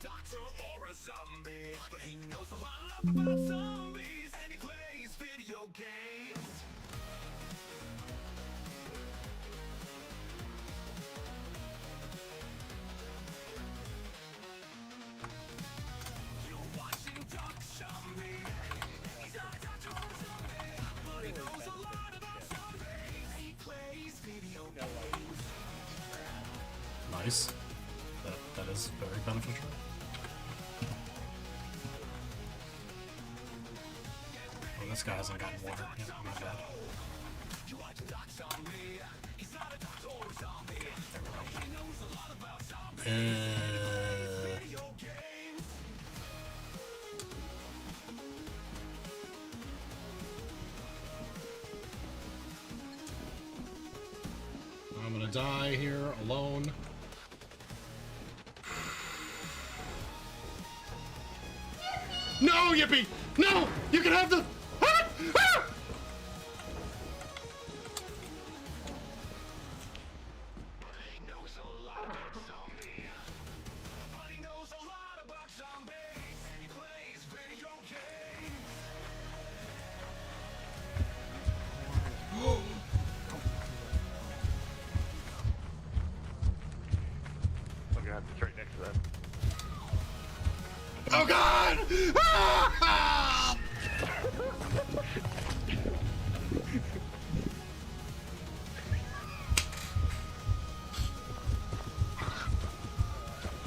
doctor or a zombie, but he knows a lot about zombies and he plays video games. You're watching Doctrzombie. He's not a doctor or a zombie, but he knows a lot about zombies. He plays video games. Nice. That is very beneficial. Oh, this guy hasn't gotten water. Yeah, my bad. You watch Doctrzombie. He's not a doctor or a zombie. He knows a lot about zombies. Video games. I'm gonna die here alone. No, Yippee! No! You can have the... Ah! Ah! He knows a lot about zombies. But he knows a lot about zombies. And he plays video games. Oh god, it's right next to that. Oh god! Ah!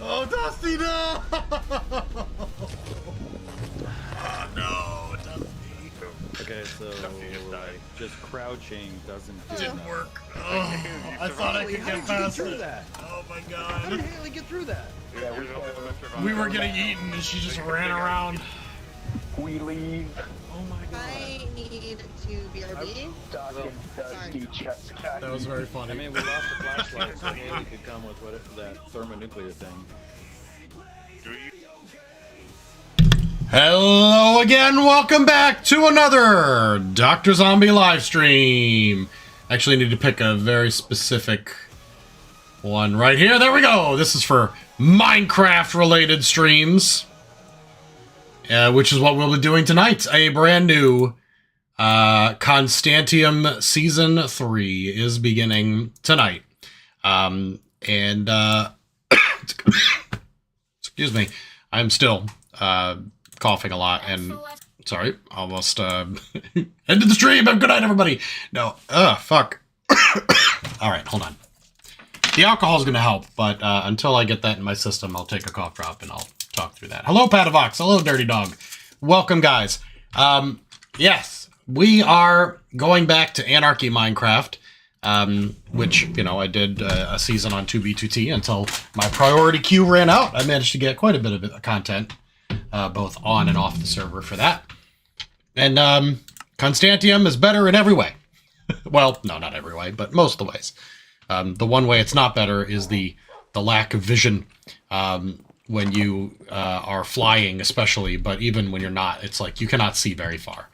Oh, Dusty, no! Oh no, Dusty. Okay, so just crouching doesn't do Didn't enough. work. Oh, I thought I could How get did you past get through it. that? Oh my How did god. Haley get through that? Yeah, We were getting eaten and she just ran around. We leave. Oh my god. I need to BRB. Dusty chest cat. That was very I funny. mean, we lost the flashlight, so Haley could come with that thermonuclear thing. Hello again, welcome back to another Doctrzombie live stream. Actually, I need to pick a very specific one right here. There we go. This is for Minecraft-related streams, which is what we'll be doing tonight. A brand new Constantiam Season 3 is beginning tonight. Excuse me, I'm still coughing a lot and sorry, almost ended the stream. Good night, everybody. No, fuck. All right, hold on. The alcohol is going to help, but until I get that in my system, I'll take a cough drop and I'll talk through that. Hello, Padavox. Hello, Dirty Dog. Welcome, guys. Yes, we are going back to Anarchy Minecraft, which, you know, I did a season on 2B2T until my priority queue ran out. I managed to get quite a bit of content, both on and off the server for that. And Constantiam is better in every way. Well, no, not every way, but most of the ways. The one way it's not better is the lack of vision when you are flying, especially, but even when you're not, it's like you cannot see very far.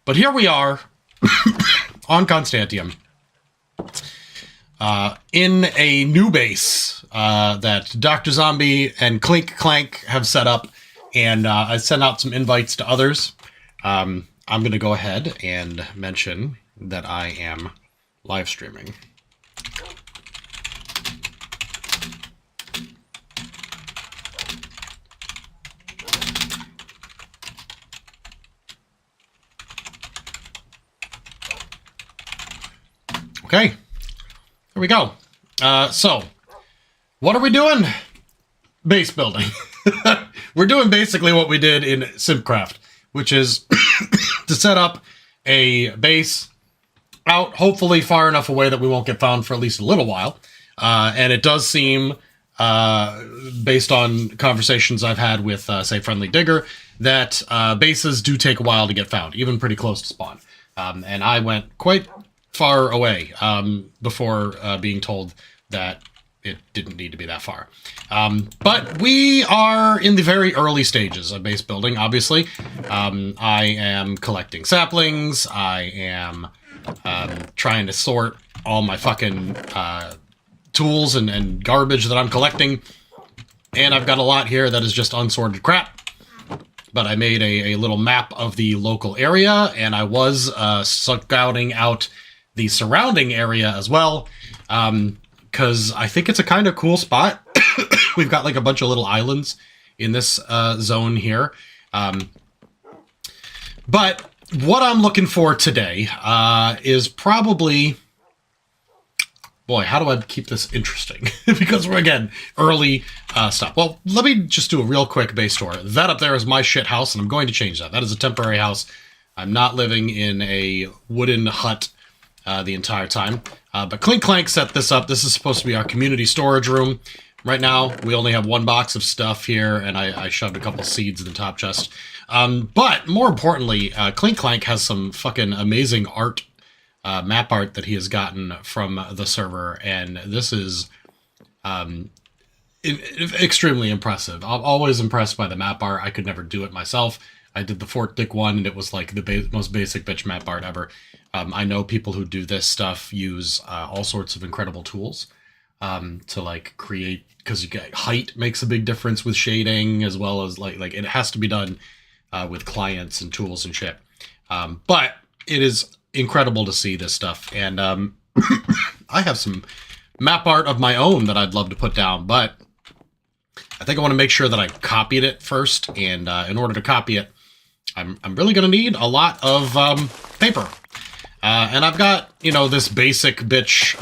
But here we are on Constantiam in a new base that Doctrzombie and Clink Clank have set up, and I sent out some invites to others. I'm going to go ahead and mention that I am live streaming. Okay, here we go. So, what are we doing? Base building. We're doing basically what we did in Simpcraft, which is to set up a base out, hopefully far enough away that we won't get found for at least a little while. And it does seem, based on conversations I've had with, say, Friendly Digger, that bases do take a while to get found, even pretty close to spawn. And I went quite far away before being told that it didn't need to be that far. But we are in the very early stages of base building, obviously. I am collecting saplings. I am trying to sort all my fucking tools and garbage that I'm collecting. And I've got a lot here that is just unsorted crap. But I made a little map of the local area, and I was scouting out the surrounding area as well, because I think it's a kind of cool spot. We've got like a bunch of little islands in this zone here. But what I'm looking for today is probably... Boy, how do I keep this interesting? Because we're, again, early stuff. Well, let me just do a real quick base tour. That up there is my shit house, and I'm going to change that. That is a temporary house. I'm not living in a wooden hut the entire time. But Clink Clank set this up. This is supposed to be our community storage room. Right now, we only have one box of stuff here, and I shoved a couple seeds in the top chest. But more importantly, Clink Clank has some fucking amazing art. Map art that he has gotten from the server, and this is extremely impressive. I'm always impressed by the map art. I could never do it myself. I did the Fort Dick one, and it was like the most basic bitch map art ever. I know people who do this stuff use all sorts of incredible tools to like create, because you get height makes a big difference with shading, as well as like it has to be done with clients and tools and shit. But it is incredible to see this stuff, and I have some map art of my own that I'd love to put down, but I think I want to make sure that I copied it first, and in order to copy it, I'm really going to need a lot of paper. And I've got, you know, this basic bitch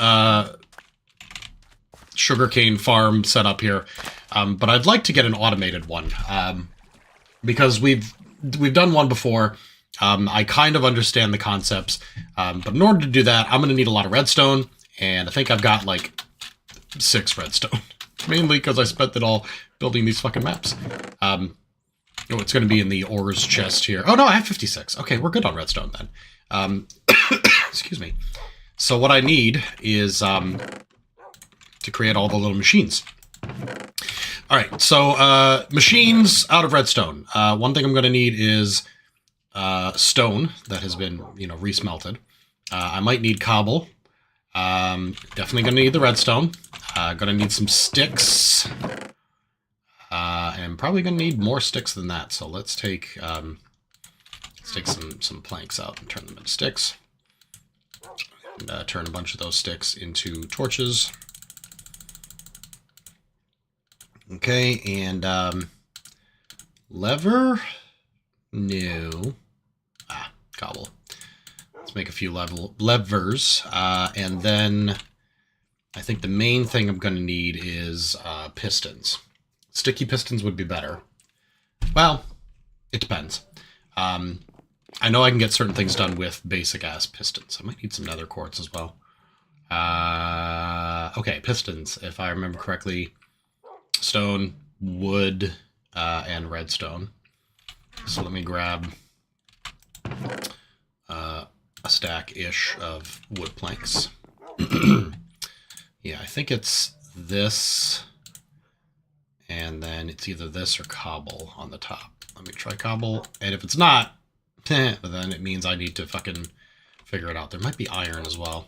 sugarcane farm set up here, but I'd like to get an automated one, because we've done one before. I kind of understand the concepts, but in order to do that, I'm going to need a lot of redstone, and I think I've got like 6 redstone, mainly because I spent it all building these fucking maps. Oh, it's going to be in the ores chest here. Oh no, I have 56. Okay, we're good on redstone then. Excuse me. So what I need is to create all the little machines. All right, so machines out of redstone. One thing I'm going to need is stone that has been, you know, resmelted. I might need cobble. Definitely gonna need the redstone. Gonna need some sticks. And probably gonna need more sticks than that. So let's take some planks out and turn them into sticks. And turn a bunch of those sticks into torches. Okay, and lever. No. Cobble. Let's make a few levers, and then I think the main thing I'm going to need is pistons. Sticky pistons would be better. Well, it depends. I know I can get certain things done with basic-ass pistons. I might need some nether quartz as well. Okay, pistons, if I remember correctly. Stone, wood, and redstone. So let me grab a stack-ish of wood planks. Yeah, I think it's this, and then it's either this or cobble on the top. Let me try cobble, and if it's not, then it means I need to fucking figure it out. There might be iron as well.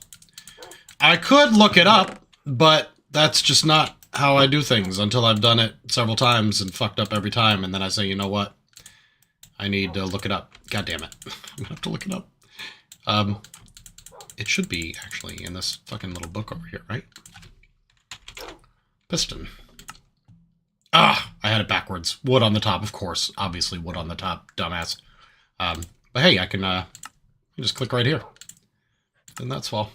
I could look it up, but that's just not how I do things until I've done it several times and fucked up every time, and then I say, you know what? I need to look it up. God damn it. I'm gonna have to look it up. It should be, actually, in this fucking little book over here, right? Piston. Ah! I had it backwards. Wood on the top, of course. Obviously, wood on the top. Dumbass. But hey, I can just click right here. And that's all.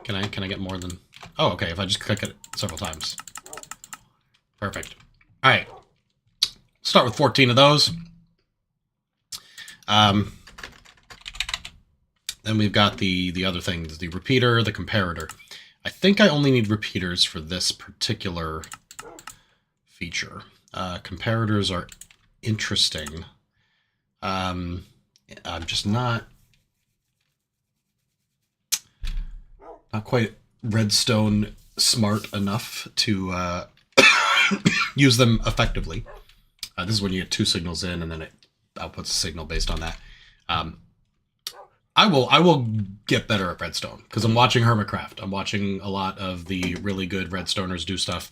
Can I get more than... Oh, okay, if I just click it several times. Perfect. Alright. Start with 14 of those. Then we've got the other things, the repeater, the comparator. I think I only need repeaters for this particular feature. Comparators are interesting. I'm just not quite redstone smart enough to use them effectively. This is when you get 2 signals in, and then it outputs a signal based on that. I will get better at redstone because I'm watching Hermitcraft. I'm watching a lot of the really good redstoners do stuff.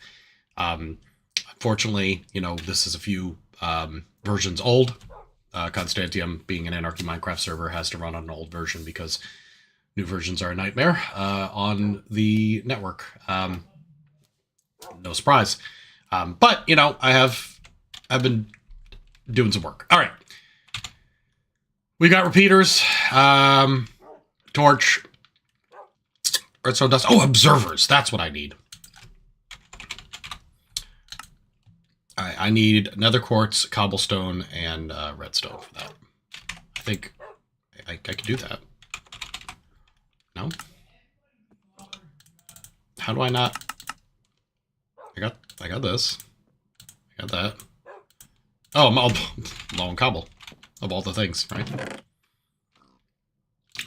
Unfortunately, you know, this is a few versions old. Constantiam, being an Anarchy Minecraft server, has to run on an old version because new versions are a nightmare on the network. No surprise. But, you know, I've been doing some work. All right. We got repeaters, torch, redstone dust. Oh, observers. That's what I need. All right, I need nether quartz, cobblestone, and redstone for that. I think I can do that. No? How do I not? I got this. I got that. Oh, I'm all low on cobble. Of all the things, right?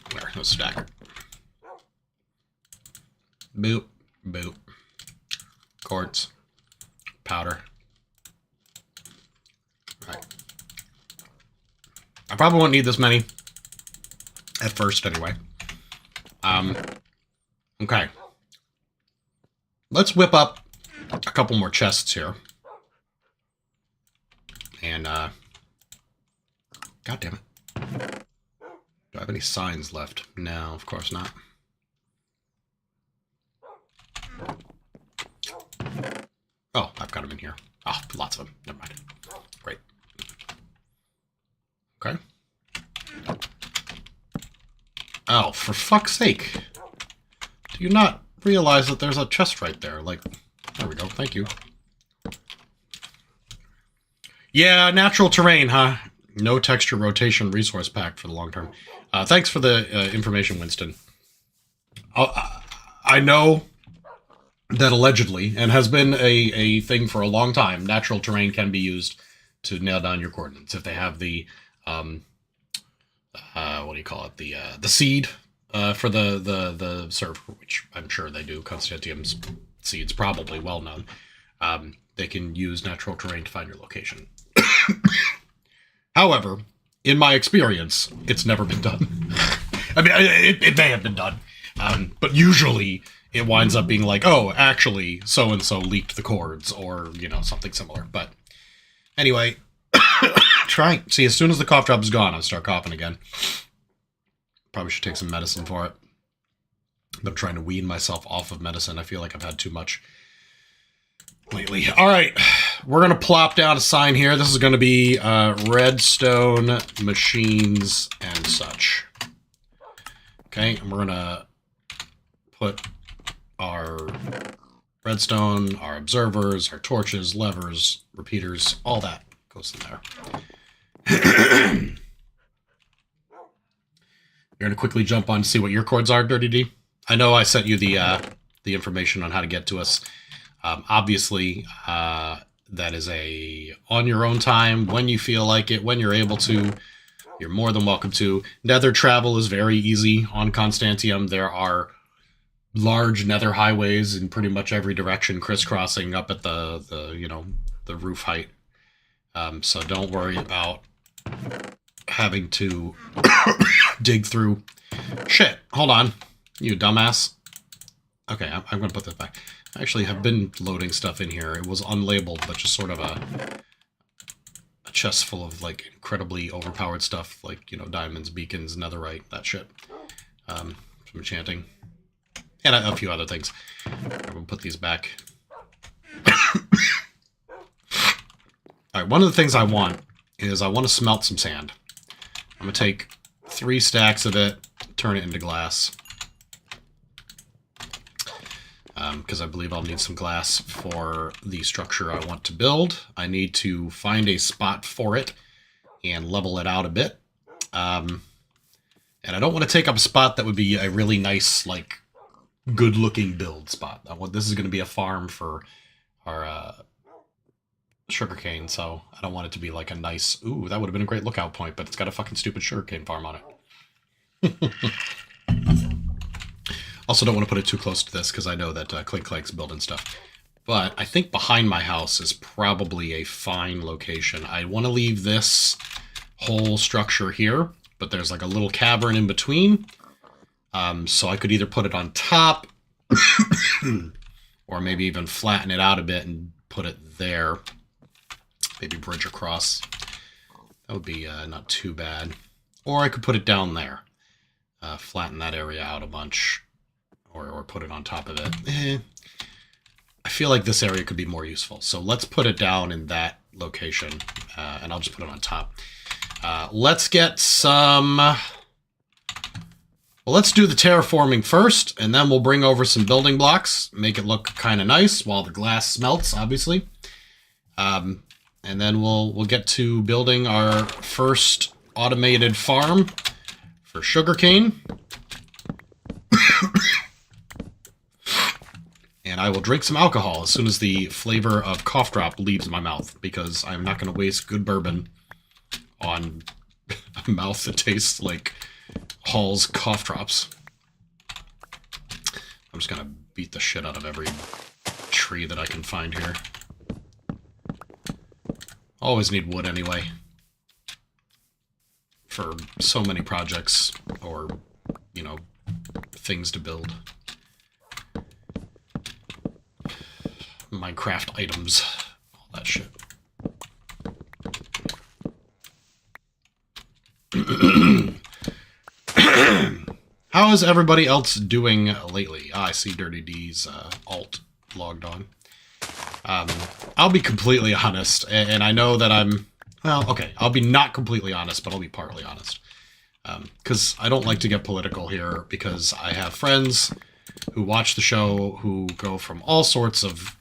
There, no stack. Boop, boop. Quartz. Powder. Right. I probably won't need this many. At first, anyway. Okay. Let's whip up a couple more chests here. And, God damn it. Do I have any signs left? No, of course not. Oh, I've got them in here. Oh, lots of them. Never mind. Great. Okay. Oh, for fuck's sake. Do you not realize that there's a chest right there? Like, there we go. Thank you. Yeah, natural terrain, huh? No texture rotation resource pack for the long term. Thanks for the information, Winston. I know that allegedly, and has been a thing for a long time, natural terrain can be used to nail down your coordinates. If they have the, what do you call it? The seed for the server, which I'm sure they do. Constantium's seed's probably well known. They can use natural terrain to find your location. However, in my experience, it's never been done. I mean, it may have been done, but usually it winds up being like, oh, actually, so-and-so leaked the cords, or, you know, something similar. But anyway, see, as soon as the cough drop is gone, I'll start coughing again. Probably should take some medicine for it. But I'm trying to wean myself off of medicine. I feel like I've had too much lately. All right, we're going to plop down a sign here. This is going to be redstone machines and such. Okay, and we're going to put our redstone, our observers, our torches, levers, repeaters, all that goes in there. You're going to quickly jump on to see what your cords are, Dirty D. I know I sent you the information on how to get to us. Obviously, that is on your own time, when you feel like it, when you're able to. You're more than welcome to. Nether travel is very easy on Constantium. There are large nether highways in pretty much every direction, crisscrossing up at the roof height. So don't worry about having to dig through. Shit, hold on, you dumbass. Okay, I'm going to put this back. I actually have been loading stuff in here. It was unlabeled, but just sort of a chest full of, like, incredibly overpowered stuff, like, you know, diamonds, beacons, netherite, that shit. Some enchanting. And a few other things. I'm going to put these back. Alright, one of the things I want is I want to smelt some sand. I'm going to take 3 stacks of it, turn it into glass. Because I believe I'll need some glass for the structure I want to build. I need to find a spot for it and level it out a bit. And I don't want to take up a spot that would be a really nice, like, good-looking build spot. This is going to be a farm for our sugarcane, so I don't want it to be like a nice... Ooh, that would have been a great lookout point, but it's got a fucking stupid sugarcane farm on it. Also don't want to put it too close to this, because I know that Clink Clank's building stuff. But I think behind my house is probably a fine location. I want to leave this whole structure here, but there's like a little cavern in between. So I could either put it on top or maybe even flatten it out a bit and put it there. Maybe bridge across. That would be not too bad. Or I could put it down there. Flatten that area out a bunch. Or put it on top of it. I feel like this area could be more useful. So let's put it down in that location. And I'll just put it on top. Let's get some... Well, let's do the terraforming first, and then we'll bring over some building blocks, make it look kind of nice while the glass melts, obviously. And then we'll get to building our first automated farm for sugarcane. And I will drink some alcohol as soon as the flavor of cough drop leaves my mouth, because I'm not going to waste good bourbon on a mouth that tastes like Hall's cough drops. I'm just going to beat the shit out of every tree that I can find here. Always need wood anyway. For so many projects or, you know, things to build. Minecraft items, all that shit. How is everybody else doing lately? I see Dirty D's alt logged on. I'll be completely honest, and I know that I'm... Well, okay, I'll be not completely honest, but I'll be partly honest. Because I don't like to get political here, because I have friends who watch the show who go from all sorts of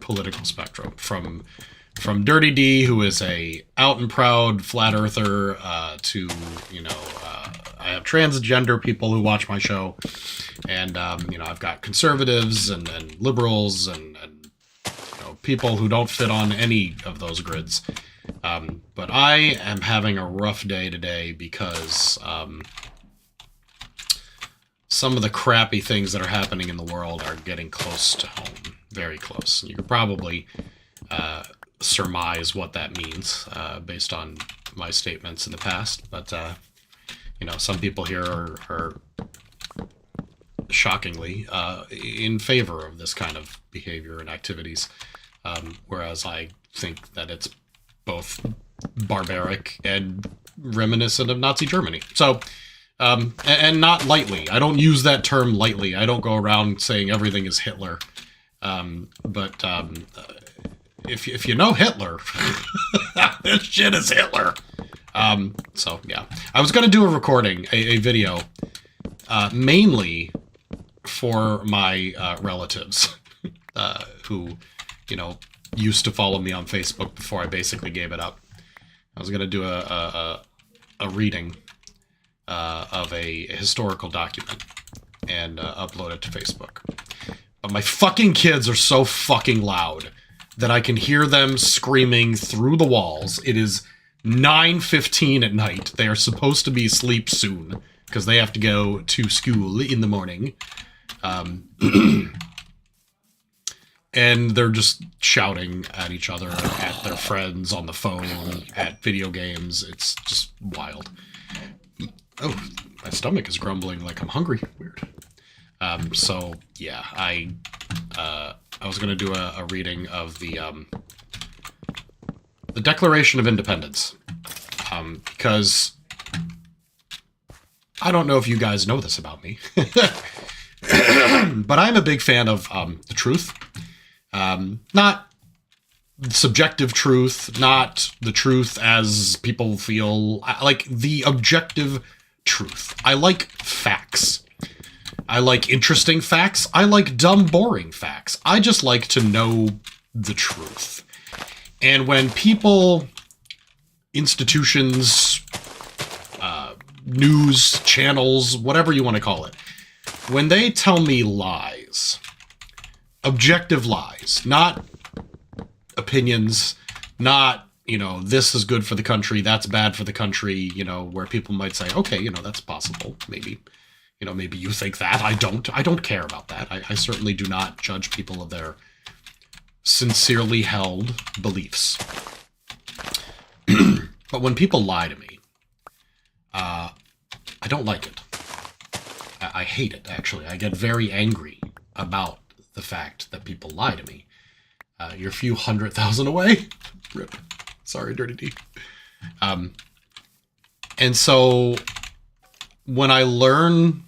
political spectrum. From Dirty D, who is a out and proud flat earther, to, you know, I have transgender people who watch my show, and, you know, I've got conservatives and liberals and, you know, people who don't fit on any of those grids. But I am having a rough day today because, some of the crappy things that are happening in the world are getting close to home. Very close. You could probably, surmise what that means, based on my statements in the past, but, you know, some people here are shockingly in favor of this kind of behavior and activities, whereas I think that it's both barbaric and reminiscent of Nazi Germany. So, and not lightly. I don't use that term lightly. I don't go around saying everything is Hitler. But if you know Hitler, this shit is Hitler. So, yeah. I was going to do a recording, a video, mainly for my relatives who, you know, used to follow me on Facebook before I basically gave it up. I was going to do a reading of a historical document and upload it to Facebook. But my fucking kids are so fucking loud that I can hear them screaming through the walls. It is 9:15 at night. They are supposed to be asleep soon because they have to go to school in the morning. And they're just shouting at each other, at their friends, on the phone, at video games. It's just wild. Oh, my stomach is grumbling like I'm hungry. Weird. So, yeah, I was going to do a reading of the Declaration of Independence. Because I don't know if you guys know this about me. But I'm a big fan of the truth. Not subjective truth, not the truth as people feel. I like the objective truth. I like facts. I like interesting facts. I like dumb, boring facts. I just like to know the truth. And when people, institutions, news channels, whatever you want to call it, when they tell me lies, objective lies, not opinions, not, you know, this is good for the country, that's bad for the country, you know, where people might say, okay, you know, that's possible, maybe. You know, maybe you think that. I don't care about that. I certainly do not judge people of their sincerely held beliefs. But when people lie to me, I don't like it. I hate it, actually. I get very angry about the fact that people lie to me. You're a few 100,000 away. Rip. Sorry, Dirty D. And so when I learn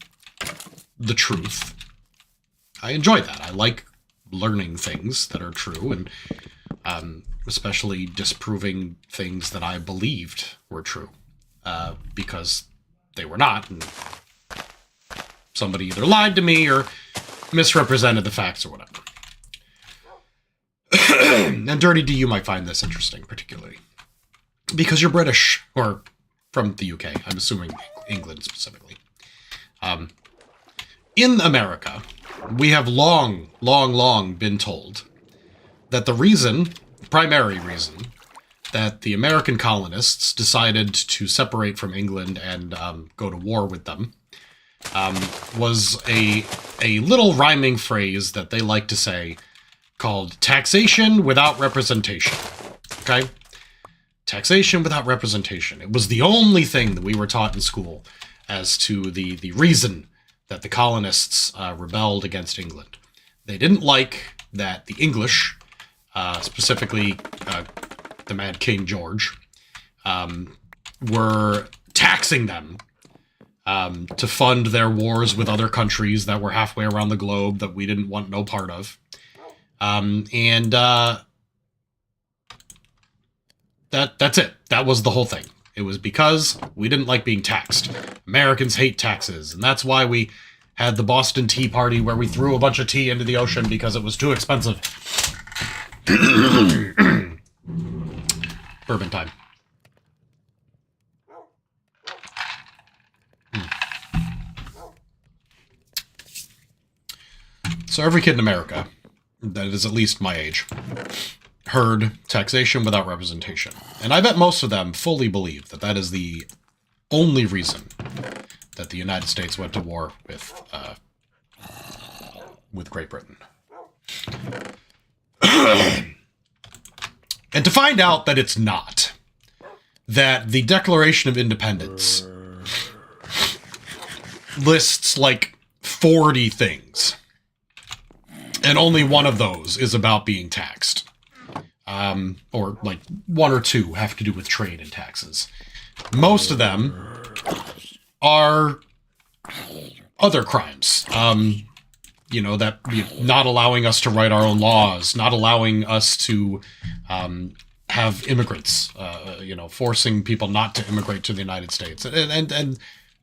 the truth, I enjoy that. I like learning things that are true, and especially disproving things that I believed were true, because they were not, and somebody either lied to me or misrepresented the facts or whatever. And Dirty D, you might find this interesting, particularly because you're British, or from the UK. I'm assuming England specifically. In America, we have long been told that the primary reason that the American colonists decided to separate from England and go to war with them was a little rhyming phrase that they like to say called taxation without representation. Okay? Taxation without representation. It was the only thing that we were taught in school as to the reason that the colonists rebelled against England. They didn't like that the English, specifically the Mad King George, were taxing them to fund their wars with other countries that were halfway around the globe that we didn't want no part of. That's it. That was the whole thing. It was because we didn't like being taxed. Americans hate taxes, and that's why we had the Boston Tea Party where we threw a bunch of tea into the ocean because it was too expensive. Bourbon time. So every kid in America that is at least my age heard taxation without representation. And I bet most of them fully believe that that is the only reason that the United States went to war with Great Britain. And to find out that it's not, that the Declaration of Independence lists like 40 things, and only one of those is about being taxed. Or like one or two have to do with trade and taxes. Most of them are other crimes. That not allowing us to write our own laws, not allowing us to have immigrants, forcing people not to immigrate to the United States. And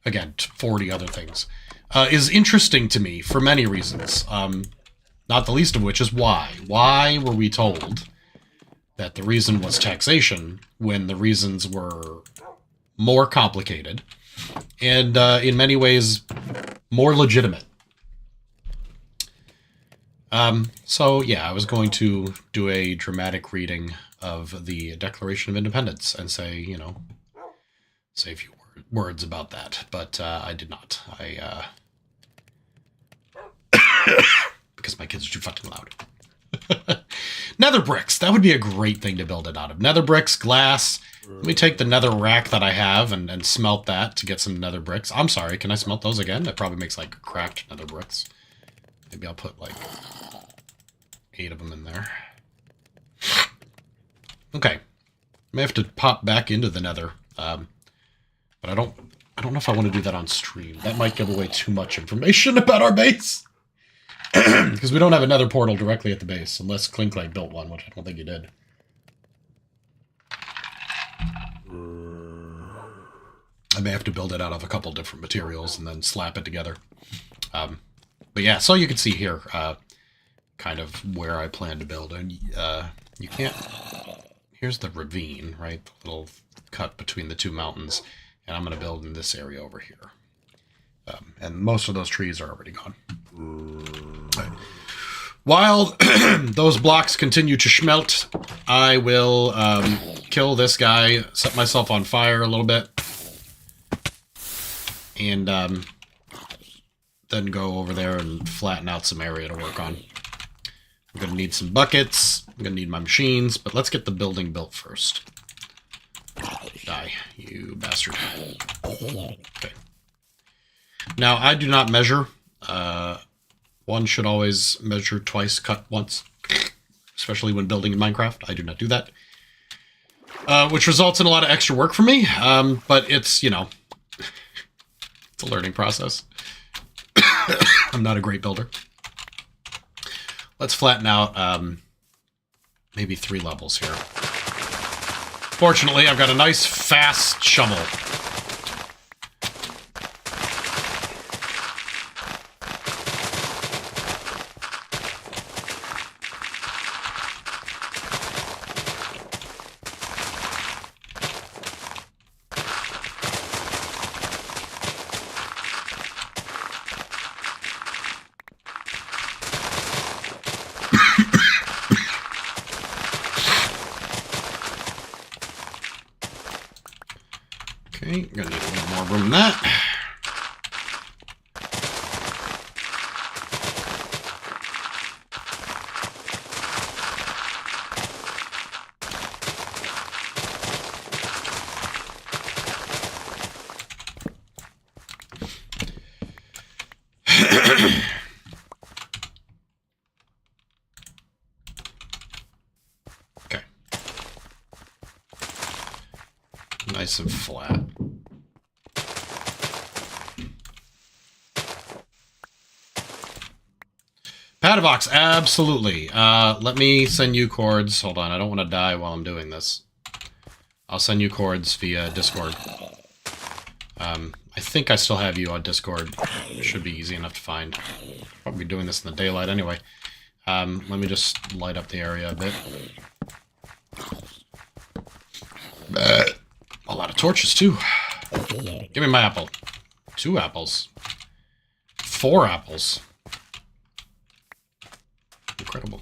again, 40 other things. Is interesting to me for many reasons. Not the least of which is why. Why were we told that the reason was taxation when the reasons were more complicated and in many ways more legitimate? So yeah, I was going to do a dramatic reading of the Declaration of Independence and say a few words about that, but I did not. Because my kids are too fucking loud. Nether bricks. That would be a great thing to build it out of. Nether bricks, glass. Let me take the nether rack that I have and smelt that to get some nether bricks. I'm sorry, can I smelt those again? That probably makes like cracked nether bricks. Maybe I'll put like 8 of them in there. Okay. I may have to pop back into the nether. But I don't know if I want to do that on stream. That might give away too much information about our base. Because we don't have a nether portal directly at the base, unless Clinklay built one, which I don't think he did. I may have to build it out of a couple different materials and then slap it together. But yeah, so you can see here kind of where I plan to build. And you can't... Here's the ravine, right? The little cut between the two mountains. And I'm going to build in this area over here. And most of those trees are already gone. While those blocks continue to smelt, I will kill this guy, set myself on fire a little bit, and then go over there and flatten out some area to work on. I'm going to need some buckets, I'm going to need my machines, but let's get the building built first. Die, you bastard. Okay. Now, I do not measure. One should always measure twice, cut once. Especially when building in Minecraft. I do not do that. Which results in a lot of extra work for me. But it's, you know, it's a learning process. I'm not a great builder. Let's flatten out maybe 3 levels here. Fortunately, I've got a nice, fast shovel. Okay, gonna need a little more room than that. Okay. Nice and flat. Padavox, absolutely. Let me send you cords. Hold on, I don't want to die while I'm doing this. I'll send you cords via Discord. I think I still have you on Discord. It should be easy enough to find. Probably be doing this in the daylight anyway. Let me just light up the area a bit. A lot of torches, too. Give me my apple. 2 apples. 4 apples. Incredible.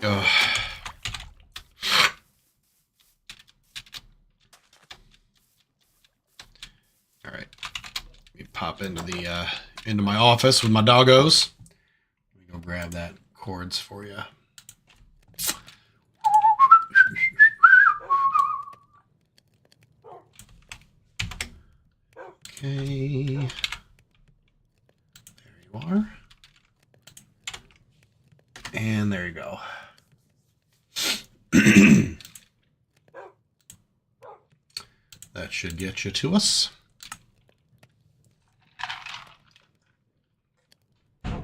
All right. Let me pop into the into my office with my doggos. Let me go grab that cords for you. Okay. There you are. And there you go. That should get you to us. All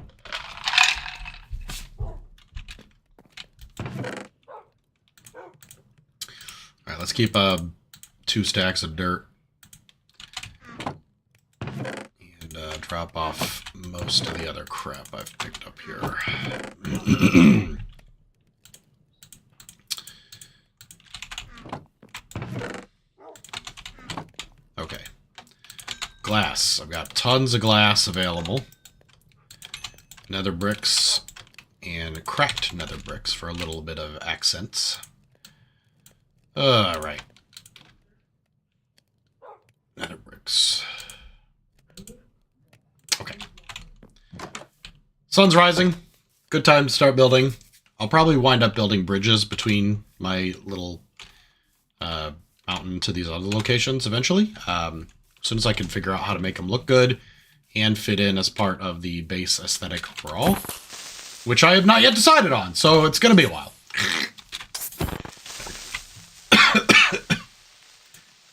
right, let's keep 2 stacks of dirt. And drop off most of the other crap I've picked up here. Okay. Glass. I've got tons of glass available. Nether bricks and cracked nether bricks for a little bit of accents. Alright. Nether bricks. Okay. Sun's rising. Good time to start building. I'll probably wind up building bridges between my little mountain to these other locations eventually. As soon as I can figure out how to make them look good and fit in as part of the base aesthetic overall, which I have not yet decided on, so it's going to be a while.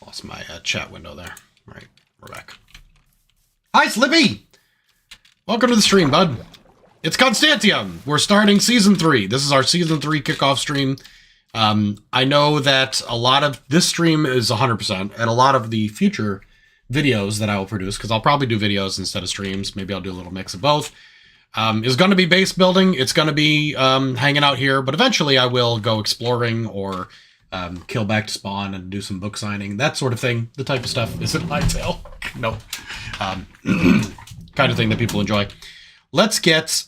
Lost my chat window there. All right, we're back. Hi, Slippy! Welcome to the stream, bud. It's Constantiam. We're starting Season 3. This is our Season 3 kickoff stream. I know that a lot of this stream is 100%, and a lot of the future videos that I will produce, because I'll probably do videos instead of streams, maybe I'll do a little mix of both, is going to be base building. It's going to be hanging out here, but eventually I will go exploring or kill back to spawn and do some book signing, that sort of thing. The type of stuff isn't my tail. No. Kind of thing that people enjoy. Let's get...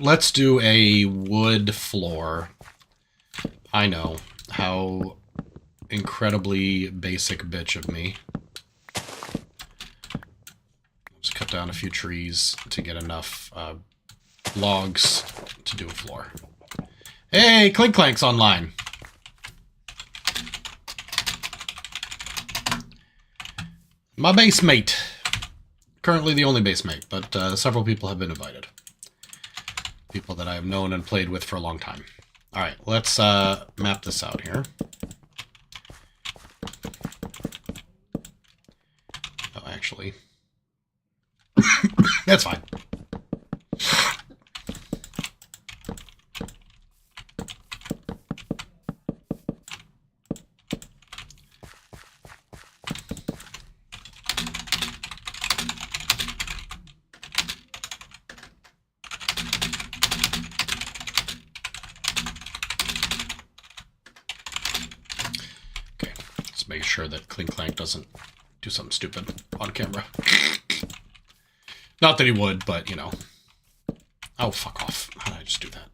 let's do a wood floor. I know. How incredibly basic bitch of me. Just cut down a few trees to get enough logs to do a floor. Hey, Clink Clank's online. My base mate. Currently the only base mate, but several people have been invited. People that I have known and played with for a long time. Alright, let's map this out here. Oh, actually. That's fine. Make sure that Clink Clank doesn't do something stupid on camera. Not that he would, but, you know. Oh, fuck off. How did I just do that?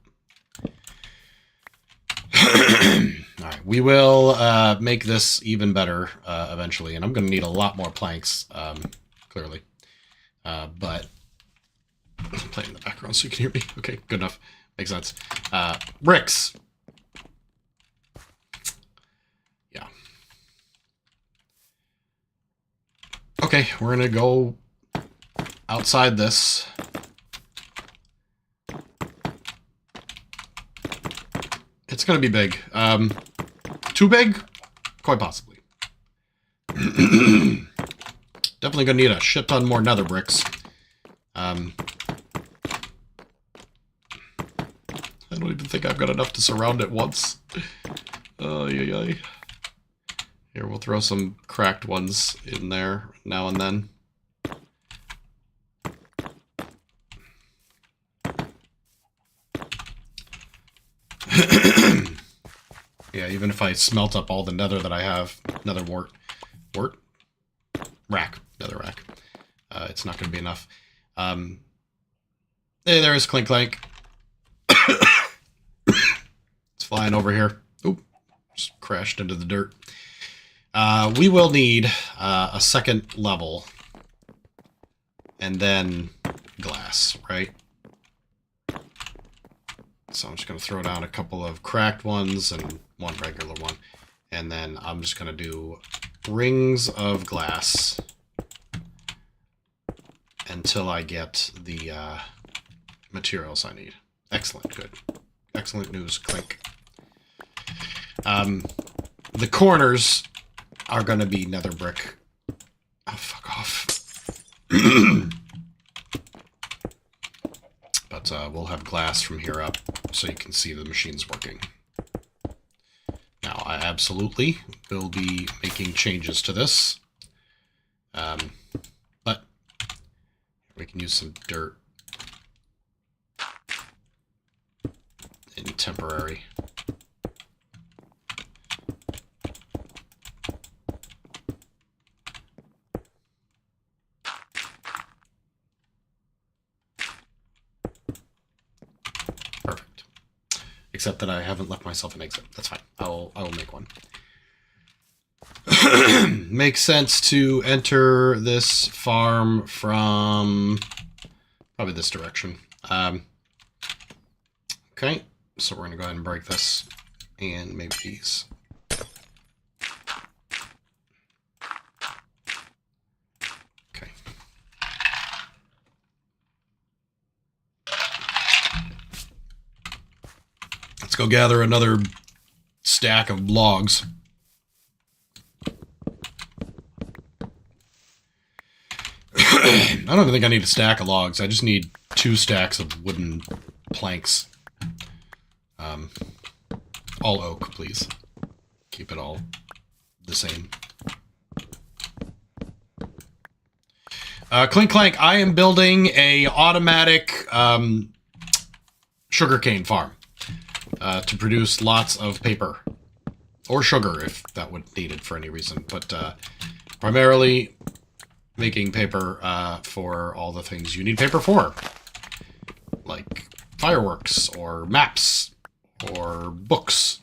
Alright, we will make this even better eventually, and I'm going to need a lot more planks, clearly. But I'm playing in the background so you can hear me. Okay, good enough. Makes sense. Bricks. Okay, we're gonna go outside this. It's gonna be big. Too big? Quite possibly. Definitely gonna need a shit ton more nether bricks. I don't even think I've got enough to surround it once. Oh, yeah. Here, we'll throw some cracked ones in there now and then. Yeah, even if I smelt up all the nether that I have, nether rack, it's not going to be enough. Hey, there's Clink Clank. It's flying over here. Oop, just crashed into the dirt. We will need a second level and then glass, right? So I'm just going to throw down a couple of cracked ones and one regular one. And then I'm just going to do rings of glass until I get the materials I need. Excellent, good. Excellent news, Clink. The corners are going to be nether brick. Oh, fuck off. But we'll have glass from here up so you can see the machines working. Now, I absolutely will be making changes to this. But we can use some dirt in temporary. Except that I haven't left myself an exit. That's fine. I will make one. Makes sense to enter this farm from probably this direction. Okay, so we're going to go ahead and break this and maybe these. Okay. Let's go gather another stack of logs. I don't even think I need a stack of logs. I just need 2 stacks of wooden planks. All oak, please. Keep it all the same. Clink Clank, I am building a automatic sugarcane farm. To produce lots of paper. Or sugar, if that would be needed for any reason. But primarily making paper for all the things you need paper for. Like fireworks, or maps, or books.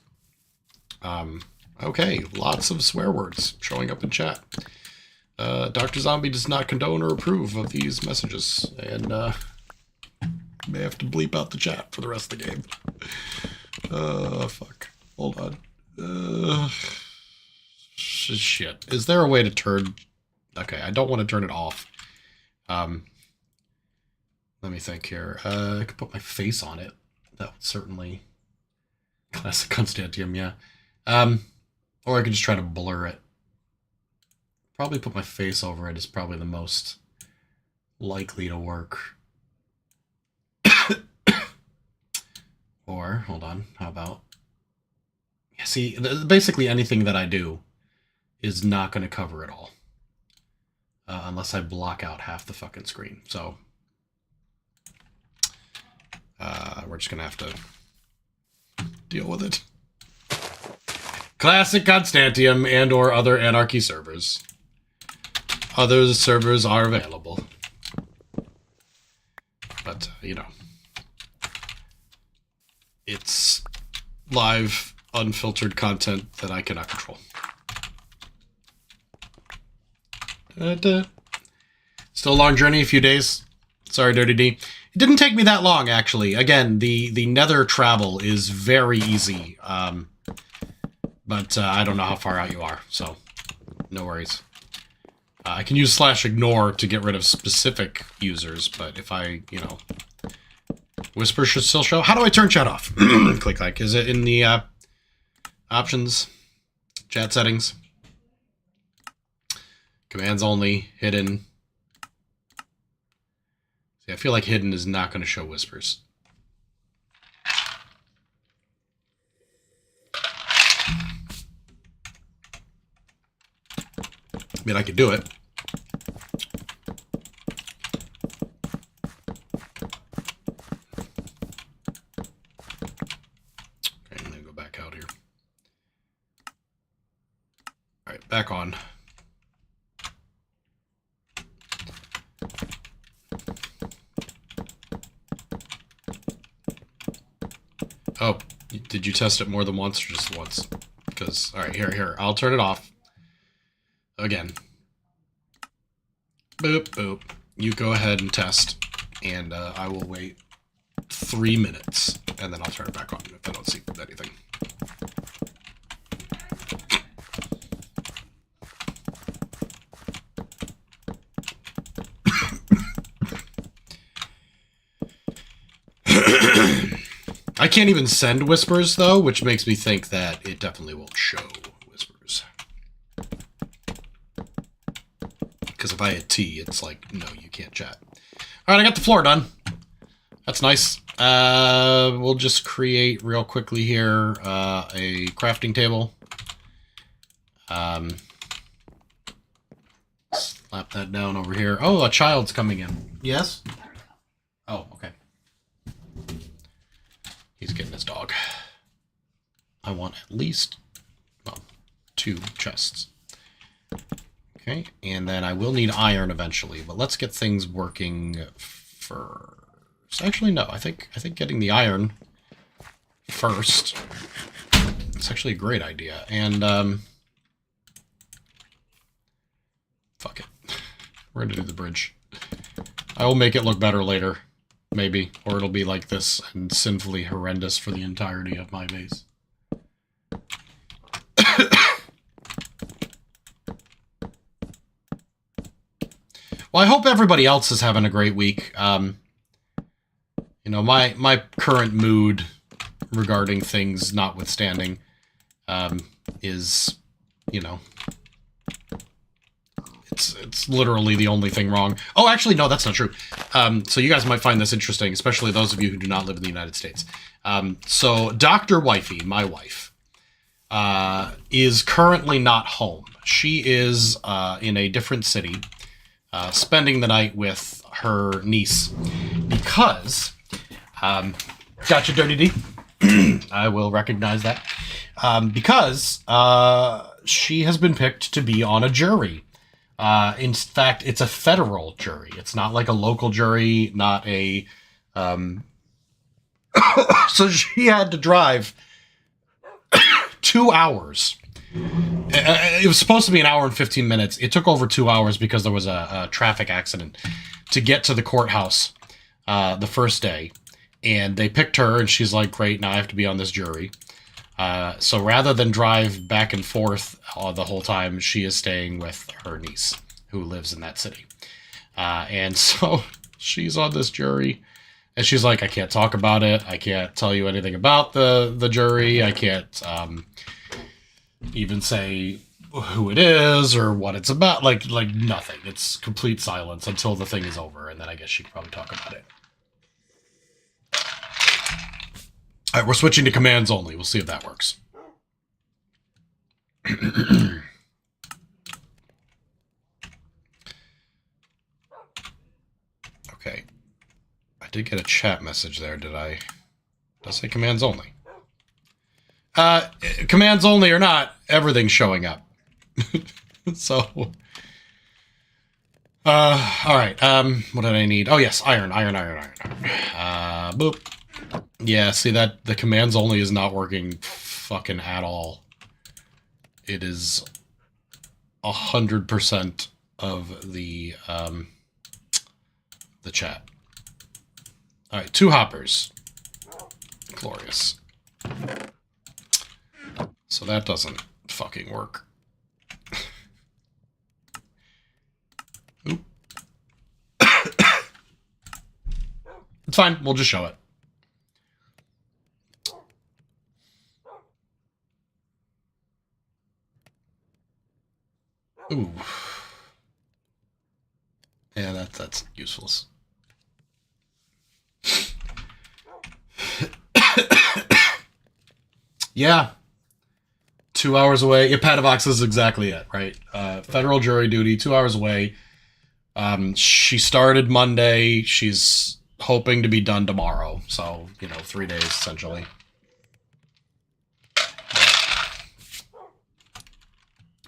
Okay, lots of swear words showing up in chat. Doctrzombie does not condone or approve of these messages. And May have to bleep out the chat for the rest of the game. Fuck. Hold on. Shit. Is there a way to turn... Okay, I don't want to turn it off. Let me think here. I could put my face on it. That would certainly... Classic Constantiam, yeah. Or I could just try to blur it. Probably put my face over it is probably the most likely to work. Or, hold on, how about... Yeah, see, basically anything that I do is not going to cover it all. Unless I block out half the fucking screen. So, we're just going to have to deal with it. Classic Constantiam and or other Anarchy servers. Other servers are available. But, you know. It's live, unfiltered content that I cannot control. Still a long journey, a few days. Sorry, Dirty D. It didn't take me that long, actually. Again, the nether travel is very easy. But I don't know how far out you are, so no worries. I can use /ignore to get rid of specific users, but if I, you know... Whisper should still show. How do I turn chat off? Click like. Is it in the options? Chat settings? Commands only. Hidden. See, I feel like hidden is not going to show whispers. I mean, I could do it. Okay, I'm going to go back out here. All right, back on. Oh, did you test it more than once or just once? Because, all right, here, I'll turn it off. Again. Boop, boop. You go ahead and test, and I will wait 3 minutes, and then I'll turn it back on if I don't see anything. I can't even send whispers, though, which makes me think that it definitely won't show whispers. Because if I hit T, it's like, no, you can't chat. All right, I got the floor done. That's nice. We'll just create real quickly here a crafting table. Slap that down over here. Oh, a child's coming in. Yes? Oh, okay. He's getting his dog. I want at least, well, 2 chests. Okay, and then I will need iron eventually, but let's get things working first. Actually, no, I think getting the iron first is actually a great idea. And fuck it. We're gonna do the bridge. I will make it look better later. Maybe. Or it'll be like this and sinfully horrendous for the entirety of my base. Well, I hope everybody else is having a great week. You know, my current mood regarding things notwithstanding is, you know... It's literally the only thing wrong. Oh, actually, no, that's not true. So you guys might find this interesting, especially those of you who do not live in the United States. So Dr. Wifey, my wife, is currently not home. She is in a different city, spending the night with her niece because... gotcha, Dirty D. I will recognize that. Because she has been picked to be on a jury. In fact, it's a federal jury. It's not like a local jury, not a... So she had to drive 2 hours. It was supposed to be 1 hour and 15 minutes. It took over 2 hours because there was a traffic accident to get to the courthouse the first day, and they picked her, and she's like, great, now I have to be on this jury. So rather than drive back and forth the whole time, she is staying with her niece, who lives in that city. And so she's on this jury, and she's like, I can't talk about it. I can't tell you anything about the jury. I can't even say who it is or what it's about. Like nothing. It's complete silence until the thing is over, and then I guess she can probably talk about it. All right, we're switching to commands only. We'll see if that works. Okay. I did get a chat message there, did I? Did I say commands only? Commands only or not, everything's showing up. So... all right, what did I need? Oh, yes, iron. Boop. Yeah, see that the commands only is not working fucking at all. It is 100% of the chat. All right, 2 hoppers. Glorious. So that doesn't fucking work. Oop. It's fine, we'll just show it. Ooh. Yeah, that's useless. Yeah. 2 hours away. Yeah, Padavox is exactly it, right? Federal jury duty, 2 hours away. She started Monday. She's hoping to be done tomorrow. So, 3 days, essentially.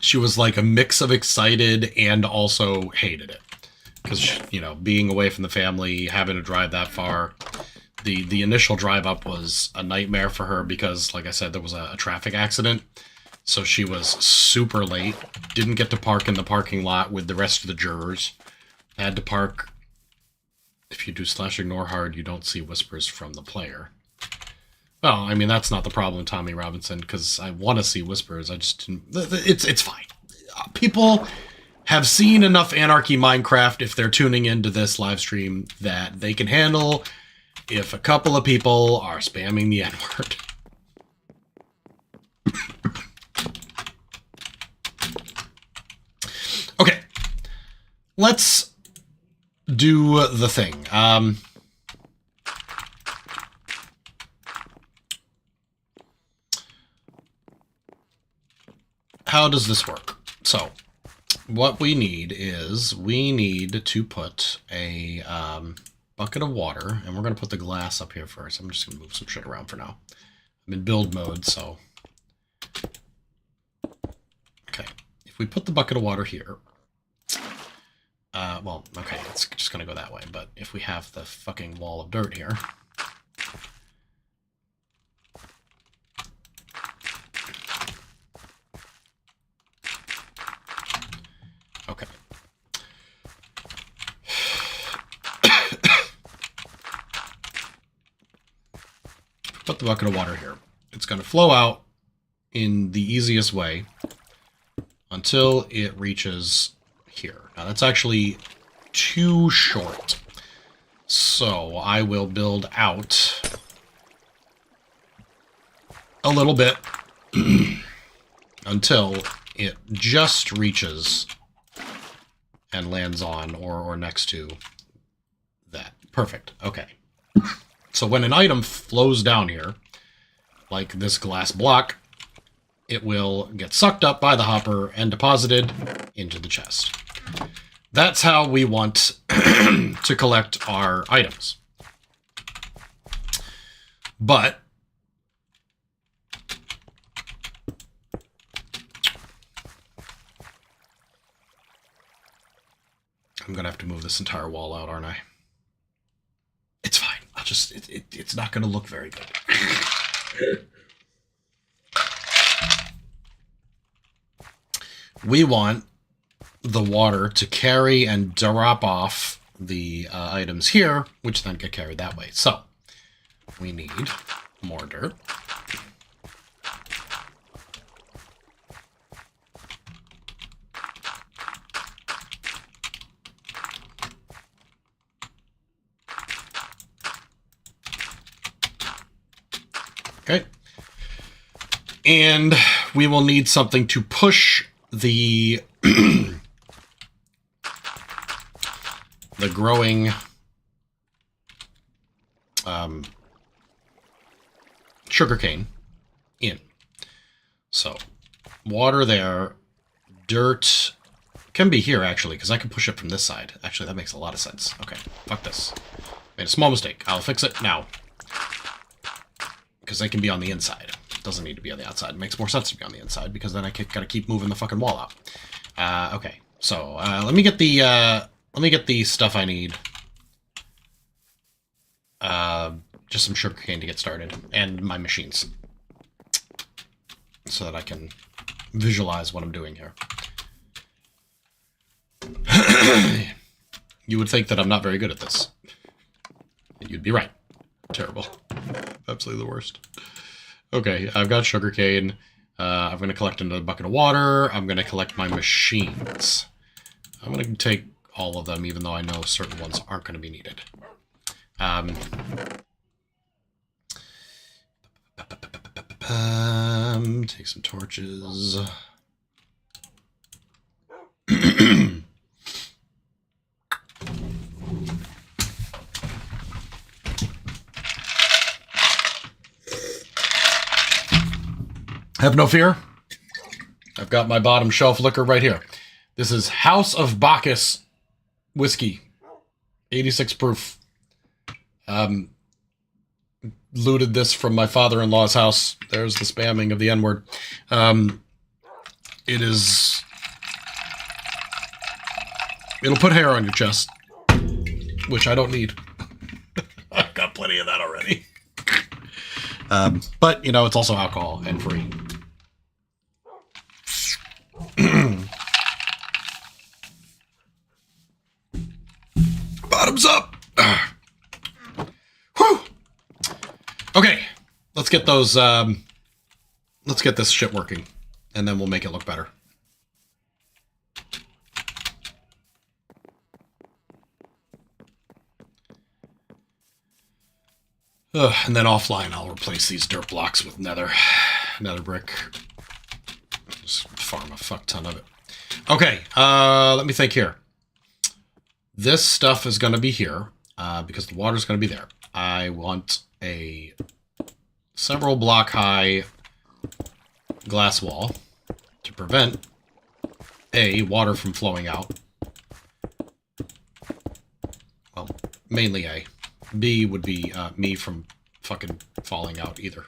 She was like a mix of excited and also hated it. Because, being away from the family, having to drive that far. The initial drive up was a nightmare for her because, like I said, there was a traffic accident. So she was super late. Didn't get to park in the parking lot with the rest of the jurors. Had to park. If you do /ignore hard, you don't see whispers from the player. Well, I mean, that's not the problem, Tommy Robinson, because I want to see whispers. I just didn't... It's fine. People have seen enough Anarchy Minecraft if they're tuning into this live stream that they can handle if a couple of people are spamming the N-word. Okay. Let's do the thing. How does this work? So, what we need is we need to put a bucket of water, and we're going to put the glass up here first. I'm just going to move some shit around for now. I'm in build mode, so... Okay. If we put the bucket of water here... well, okay, it's just going to go that way, but if we have the fucking wall of dirt here... Okay. Put the bucket of water here. It's going to flow out in the easiest way until it reaches here. Now that's actually too short. So I will build out a little bit until it just reaches and lands on or next to that. Perfect. Okay. So when an item flows down here, like this glass block, it will get sucked up by the hopper and deposited into the chest. That's how we want to collect our items. But I'm going to have to move this entire wall out, aren't I? It's fine. I'll just... It's not going to look very good. We want the water to carry and drop off the items here, which then get carried that way. So we need more dirt. Okay. And we will need something to push the the growing sugarcane in. So water there, dirt can be here actually, because I can push it from this side. Actually, that makes a lot of sense. Okay, fuck this. Made a small mistake. I'll fix it now. Because they can be on the inside. Doesn't need to be on the outside. It makes more sense to be on the inside, because then I gotta keep moving the fucking wall out. Okay, so let me get the stuff I need. Just some sugarcane to get started, and my machines, so that I can visualize what I'm doing here. You would think that I'm not very good at this, and you'd be right. Terrible. Absolutely the worst. Okay, I've got sugarcane. I'm going to collect another bucket of water. I'm going to collect my machines. I'm going to take all of them, even though I know certain ones aren't going to be needed. Take some torches. Have no fear. I've got my bottom shelf liquor right here. This is House of Bacchus whiskey. 86 proof. Looted this from my father-in-law's house. There's the spamming of the N-word. It is... It'll put hair on your chest. Which I don't need. I've got plenty of that already. But, you know, it's also alcohol and free. Bottoms up! Whew! Okay, let's get those, let's get this shit working, and then we'll make it look better. And then offline, I'll replace these dirt blocks with nether brick. Just farm a fuck ton of it. Okay, let me think here. This stuff is going to be here, because the water's going to be there. I want a several block high glass wall to prevent A, water from flowing out. Well, mainly A. B would be me from fucking falling out either.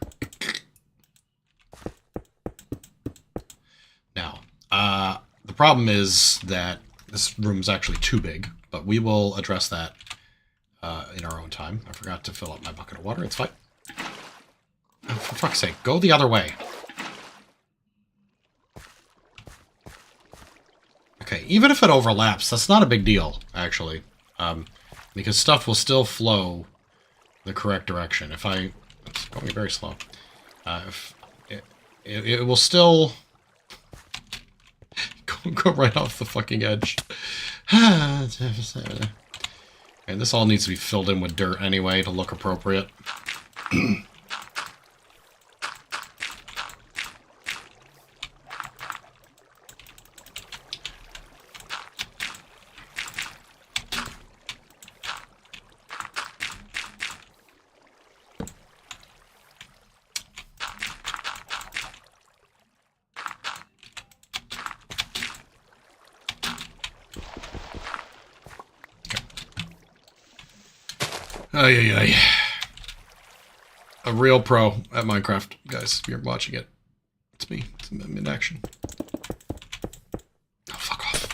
Now, the problem is that this room's actually too big, but we will address that in our own time. I forgot to fill up my bucket of water. It's fine. Oh, for fuck's sake, go the other way. Okay, even if it overlaps, that's not a big deal, actually. Because stuff will still flow the correct direction. If I... It's going very slow. If it will still... go right off the fucking edge. And this all needs to be filled in with dirt anyway to look appropriate. Ay. A real pro at Minecraft, guys. If you're watching it, it's me. I'm in action. Oh, fuck off.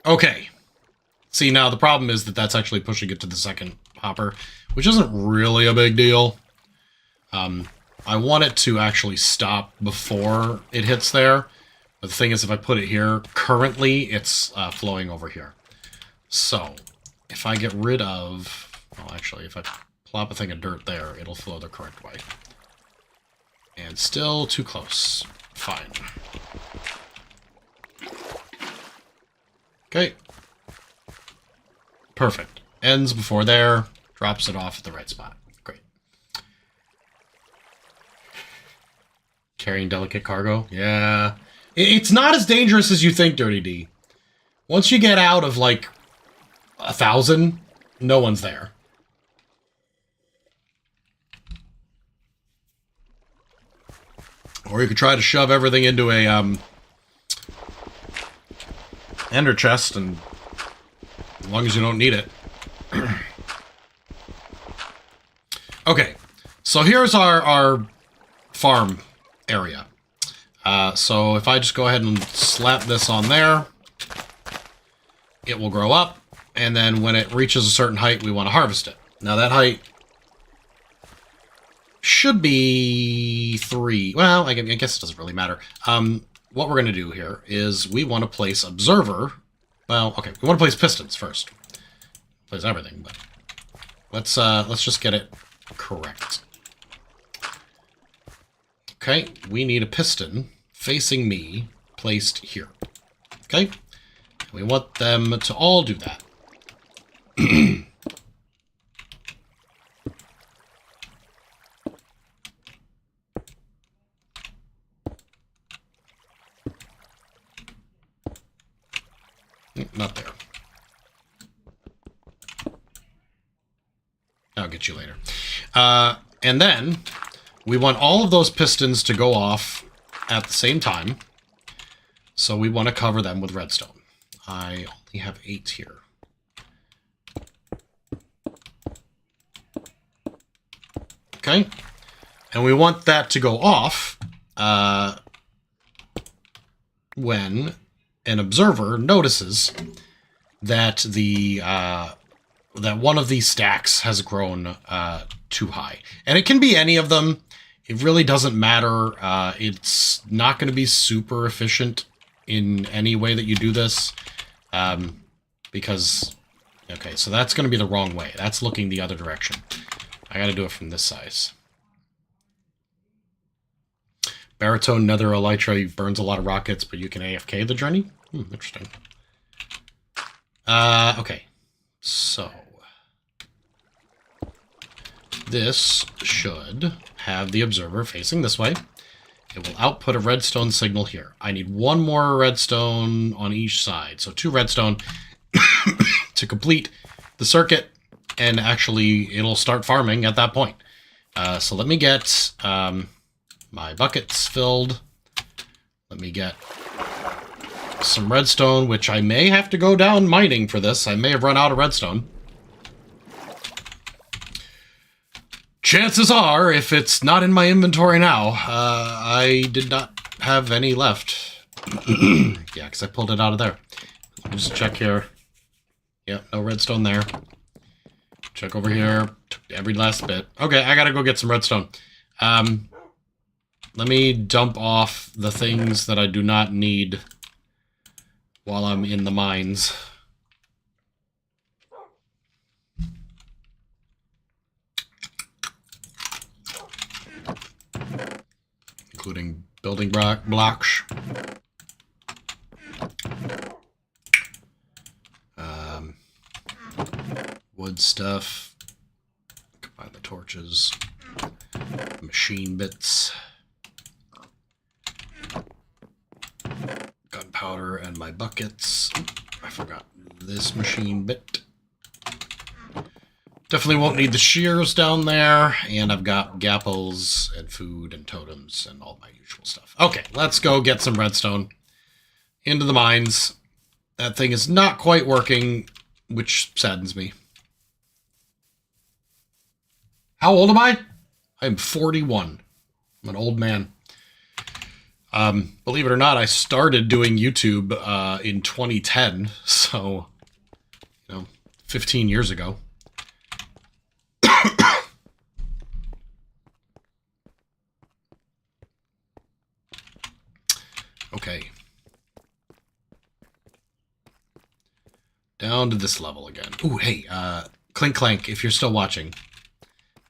Okay. See, now the problem is that that's actually pushing it to the second hopper, which isn't really a big deal. I want it to actually stop before it hits there. But the thing is, if I put it here, currently it's flowing over here. So, if I get rid of... Well, actually, if I plop a thing of dirt there, it'll flow the correct way. And still too close. Fine. Okay. Perfect. Ends before there, drops it off at the right spot. Great. Carrying delicate cargo? Yeah. It's not as dangerous as you think, Dirty D. Once you get out of, like, 1,000, no one's there. Or you could try to shove everything into a, ender chest, and as long as you don't need it. Okay, so here's our farm area. So if I just go ahead and slap this on there, it will grow up, and then when it reaches a certain height, we want to harvest it. Now that height should be 3. Well, I guess it doesn't really matter. What we're going to do here is we want to place observer. Well, okay, we want to place pistons first. Place everything, but let's just get it correct. Okay, we need a piston facing me placed here. Okay, we want them to all do that. Not there. I'll get you later. And then we want all of those pistons to go off at the same time. So we want to cover them with redstone. I only have 8 here. Okay. And we want that to go off when an observer notices that that one of these stacks has grown too high. And it can be any of them. It really doesn't matter. It's not going to be super efficient in any way that you do this. Because, okay, so that's going to be the wrong way. That's looking the other direction. I got to do it from this size. Baritone nether elytra burns a lot of rockets, but you can AFK the journey? Interesting. Okay. So, this should have the observer facing this way. It will output a redstone signal here. I need 1 more redstone on each side. So 2 redstone to complete the circuit, and actually it'll start farming at that point. So let me get my buckets filled. Let me get some redstone, which I may have to go down mining for this. I may have run out of redstone. Chances are, if it's not in my inventory now, I did not have any left. Yeah, because I pulled it out of there. Just check here. Yep, no redstone there. Check over here. Took every last bit. Okay, I gotta go get some redstone. Let me dump off the things that I do not need while I'm in the mines. Including building blocks. Wood stuff. Combine the torches. Machine bits. Gunpowder and my buckets. I forgot this machine bit. Definitely won't need the shears down there. And I've got gapples and food and totems and all my usual stuff. Okay, let's go get some redstone into the mines. That thing is not quite working, which saddens me. How old am I? I'm 41. I'm an old man. Believe it or not, I started doing YouTube in 2010, so, 15 years ago. Okay. Down to this level again. Ooh, hey, Clink Clank, if you're still watching.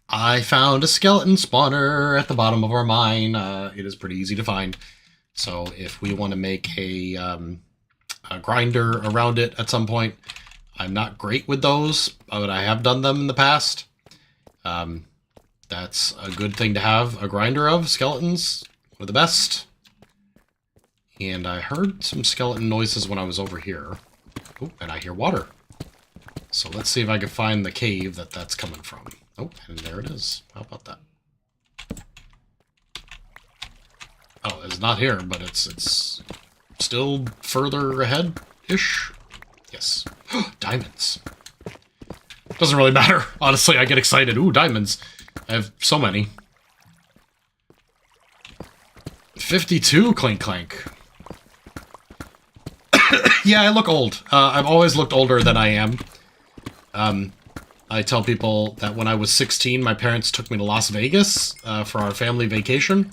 I found a skeleton spawner at the bottom of our mine. It is pretty easy to find. So if we want to make a grinder around it at some point, I'm not great with those, but I have done them in the past. That's a good thing to have a grinder of. Skeletons, one of the best. And I heard some skeleton noises when I was over here. Oh, and I hear water. So let's see if I can find the cave that's coming from. Oh, and there it is. How about that? Oh, it's not here, but it's still further ahead-ish. Yes. Diamonds. Doesn't really matter. Honestly, I get excited. Ooh, diamonds. I have so many. 52 Clink Clank. Yeah, I look old. I've always looked older than I am. I tell people that when I was 16, my parents took me to Las Vegas for our family vacation,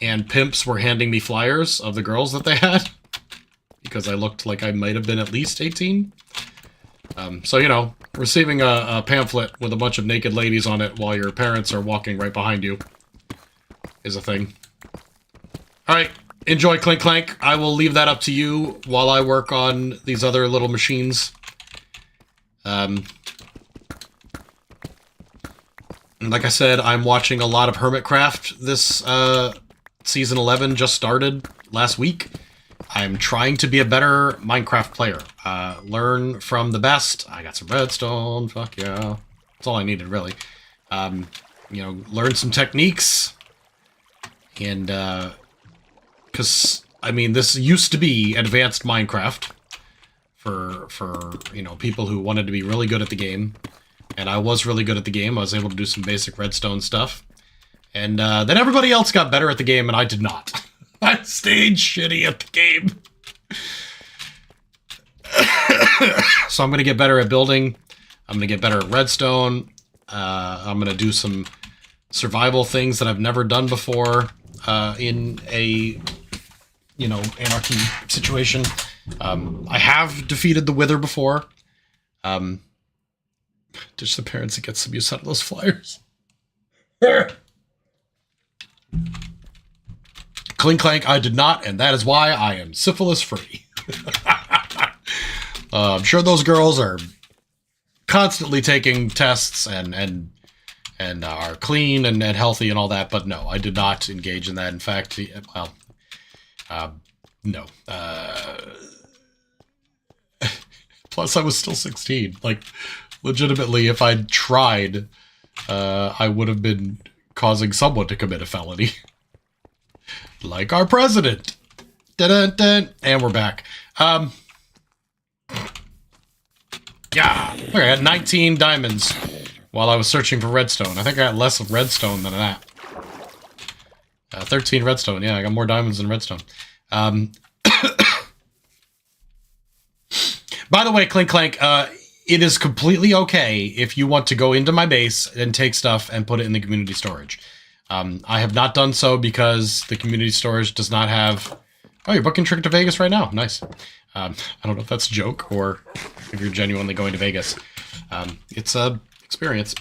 and pimps were handing me flyers of the girls that they had, because I looked like I might have been at least 18. So, you know, receiving a pamphlet with a bunch of naked ladies on it while your parents are walking right behind you is a thing. Alright, enjoy Clink Clank. I will leave that up to you while I work on these other little machines. Like I said, I'm watching a lot of Hermitcraft. This Season 11 just started last week. I'm trying to be a better Minecraft player. Learn from the best. I got some redstone. Fuck yeah. That's all I needed, really. You know, learn some techniques. And, because, I mean, this used to be advanced Minecraft for you know, people who wanted to be really good at the game. And I was really good at the game. I was able to do some basic redstone stuff. And then everybody else got better at the game, and I did not. I stayed shitty at the game. So I'm going to get better at building. I'm going to get better at redstone. I'm going to do some survival things that I've never done before in a, you know, Anarchy situation. I have defeated the Wither before. Ditch the parents and get some use out of those flyers. Clink Clank, I did not, and that is why I am syphilis-free. I'm sure those girls are constantly taking tests and are clean and healthy and all that, but no, I did not engage in that. In fact, well, no. Plus, I was still 16. Like, legitimately, if I'd tried, I would have been causing someone to commit a felony. Like our president. Dun-dun-dun. And we're back. Yeah. Look, I got 19 diamonds while I was searching for redstone. I think I got less of redstone than that. 13 redstone. Yeah, I got more diamonds than redstone. By the way, Clink Clank, it is completely okay if you want to go into my base and take stuff and put it in the community storage. I have not done so because the community storage does not have... Oh, you're booking trip to Vegas right now. Nice. I don't know if that's a joke or if you're genuinely going to Vegas. It's a experience.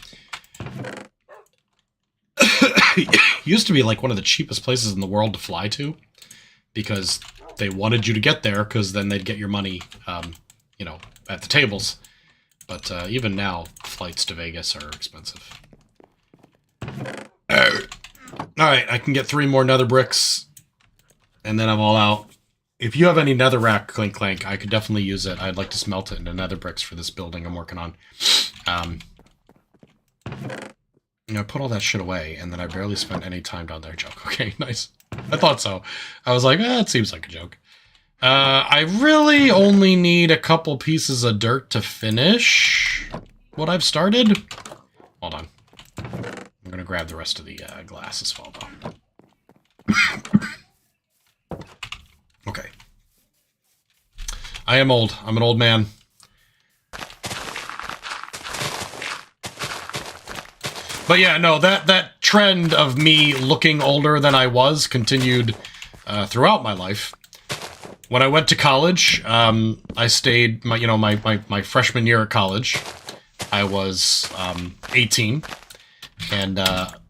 It used to be like one of the cheapest places in the world to fly to because they wanted you to get there because then they'd get your money, you know, at the tables. But even now, flights to Vegas are expensive. Alright, I can get 3 more nether bricks, and then I'm all out. If you have any netherrack, Clink Clank, I could definitely use it. I'd like to smelt it into nether bricks for this building I'm working on. You know, I put all that shit away, and then I barely spent any time down there. Joke. Okay, nice. I thought so. I was like, it seems like a joke. I really only need a couple pieces of dirt to finish what I've started. Hold on. I'm going to grab the rest of the glass as well, though. Okay. I am old. I'm an old man. But yeah, no, that trend of me looking older than I was continued throughout my life. when I went to college, I stayed my freshman year at college. I was 18 and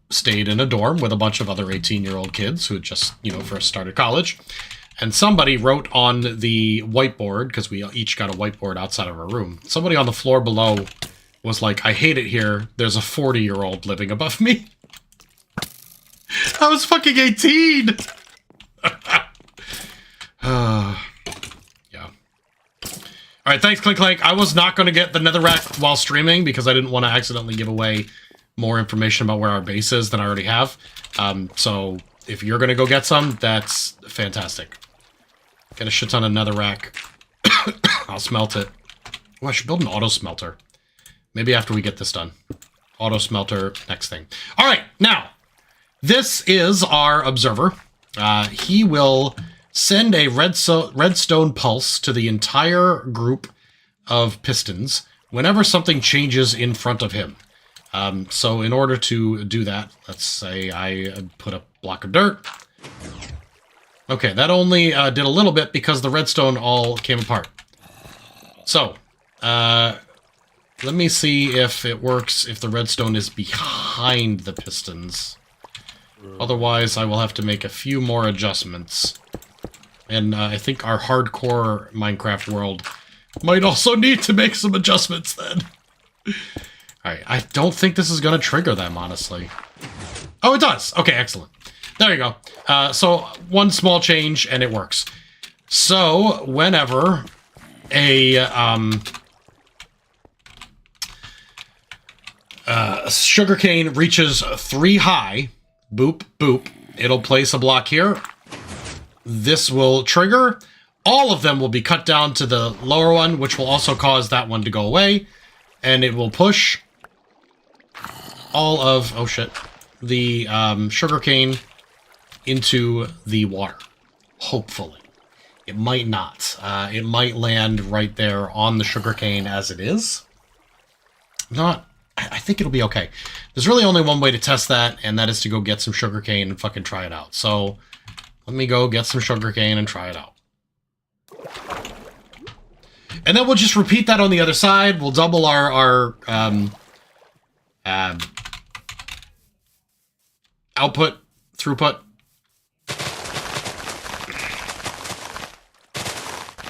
stayed in a dorm with a bunch of other 18-year-old kids who had just, first started college. And somebody wrote on the whiteboard, because we each got a whiteboard outside of our room, somebody on the floor below was like, I hate it here. There's a 40-year-old living above me. I was fucking 18! Yeah. Alright, thanks, Clink Clank. I was not going to get the netherrack while streaming because I didn't want to accidentally give away more information about where our base is than I already have. So if you're going to go get some, that's fantastic. Get a shit ton of netherrack. I'll smelt it. Oh, I should build an auto smelter. Maybe after we get this done. Auto smelter, next thing. Alright, now, this is our observer. He will send a redstone pulse to the entire group of pistons whenever something changes in front of him. So in order to do that, let's say I put a block of dirt. Okay, that only did a little bit because the redstone all came apart. So, let me see if it works if the redstone is behind the pistons. Otherwise, I will have to make a few more adjustments. And I think our hardcore Minecraft world might also need to make some adjustments then. Alright, I don't think this is going to trigger them, honestly. Oh, it does! Okay, excellent. There you go. So, one small change, and it works. So, whenever a sugarcane reaches 3 high, boop, boop, it'll place a block here. This will trigger. All of them will be cut down to the lower one, which will also cause that one to go away. And it will push all of, oh shit, the sugarcane into the water. Hopefully. It might not. It might land right there on the sugarcane as it is. I think it'll be okay. There's really only one way to test that, and that is to go get some sugarcane and fucking try it out. So, let me go get some sugarcane and try it out. And then we'll just repeat that on the other side. We'll double our output, throughput.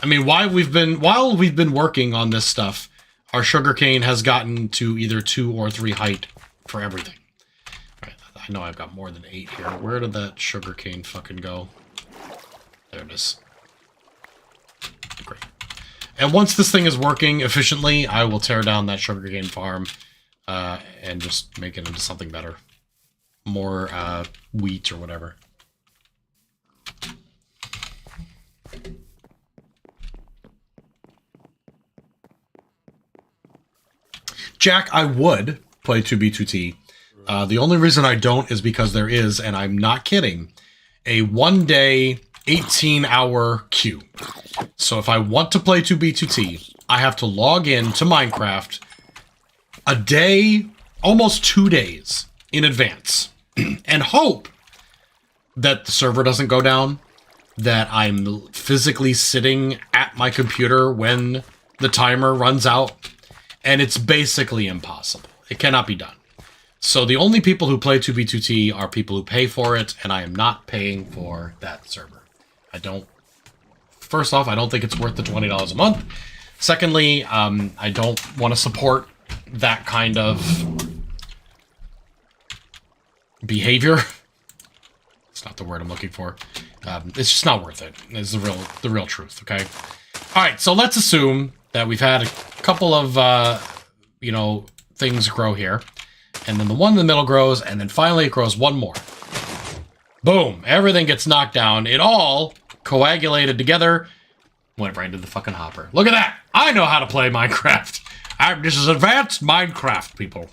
I mean, while we've been working on this stuff, our sugarcane has gotten to either 2 or 3 height for everything. All right, I know I've got more than 8 here. Where did that sugarcane fucking go? There it is. Great. And once this thing is working efficiently, I will tear down that sugarcane farm and just make it into something better. More wheat or whatever. Jack, I would play 2B2T. The only reason I don't is because there is, and I'm not kidding, a 1-day, 18-hour queue. So if I want to play 2B2T, I have to log in to Minecraft a day, almost 2 days in advance, and hope that the server doesn't go down, that I'm physically sitting at my computer when the timer runs out. And it's basically impossible. It cannot be done. So the only people who play 2B2T are people who pay for it, and I am not paying for that server. First off, I don't think it's worth the $20 a month. Secondly, I don't want to support that kind of behavior. It's not the word I'm looking for. It's just not worth it. It's the real truth, okay? All right, so let's assume that we've had a couple of, things grow here. And then the one in the middle grows, and then finally it grows one more. Boom! Everything gets knocked down. It all coagulated together. Went right into the fucking hopper. Look at that! I know how to play Minecraft! This is advanced Minecraft, people.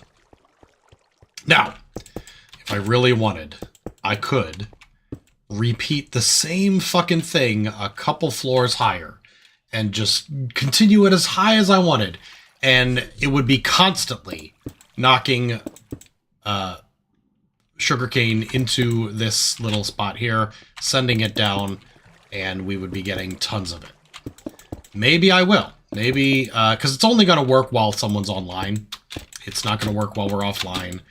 Now, if I really wanted, I could repeat the same fucking thing a couple floors higher. And just continue it as high as I wanted. And it would be constantly knocking sugarcane into this little spot here, sending it down, and we would be getting tons of it. Maybe I will. Maybe, because it's only going to work while someone's online. It's not going to work while we're offline.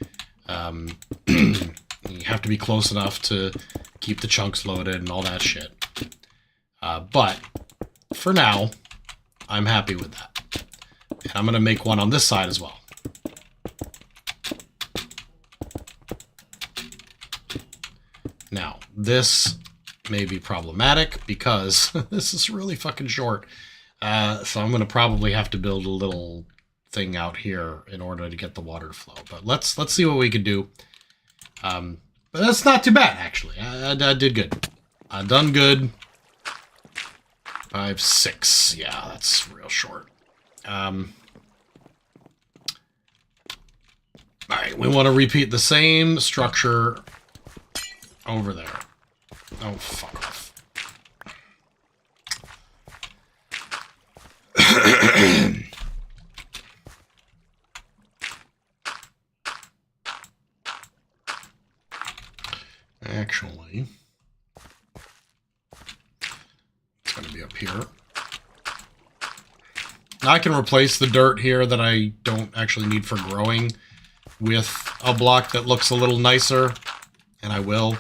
You have to be close enough to keep the chunks loaded and all that shit. But, for now, I'm happy with that. And I'm going to make one on this side as well. Now, this may be problematic because this is really fucking short. So I'm going to probably have to build a little thing out here in order to get the water to flow. But let's see what we can do. But that's not too bad, actually. I did good. I done good. 5, 6. Yeah, that's real short. Alright, we want to repeat the same structure over there. Oh, fuck off. Actually, it's going to be up here. Now I can replace the dirt here that I don't actually need for growing with a block that looks a little nicer, and I will.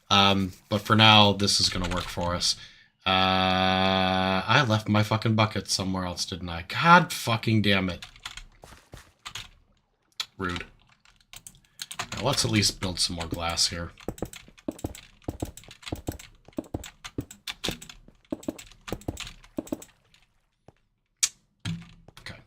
But for now, this is going to work for us. I left my fucking bucket somewhere else, didn't I? God fucking damn it. Rude. Now, let's at least build some more glass here. Okay.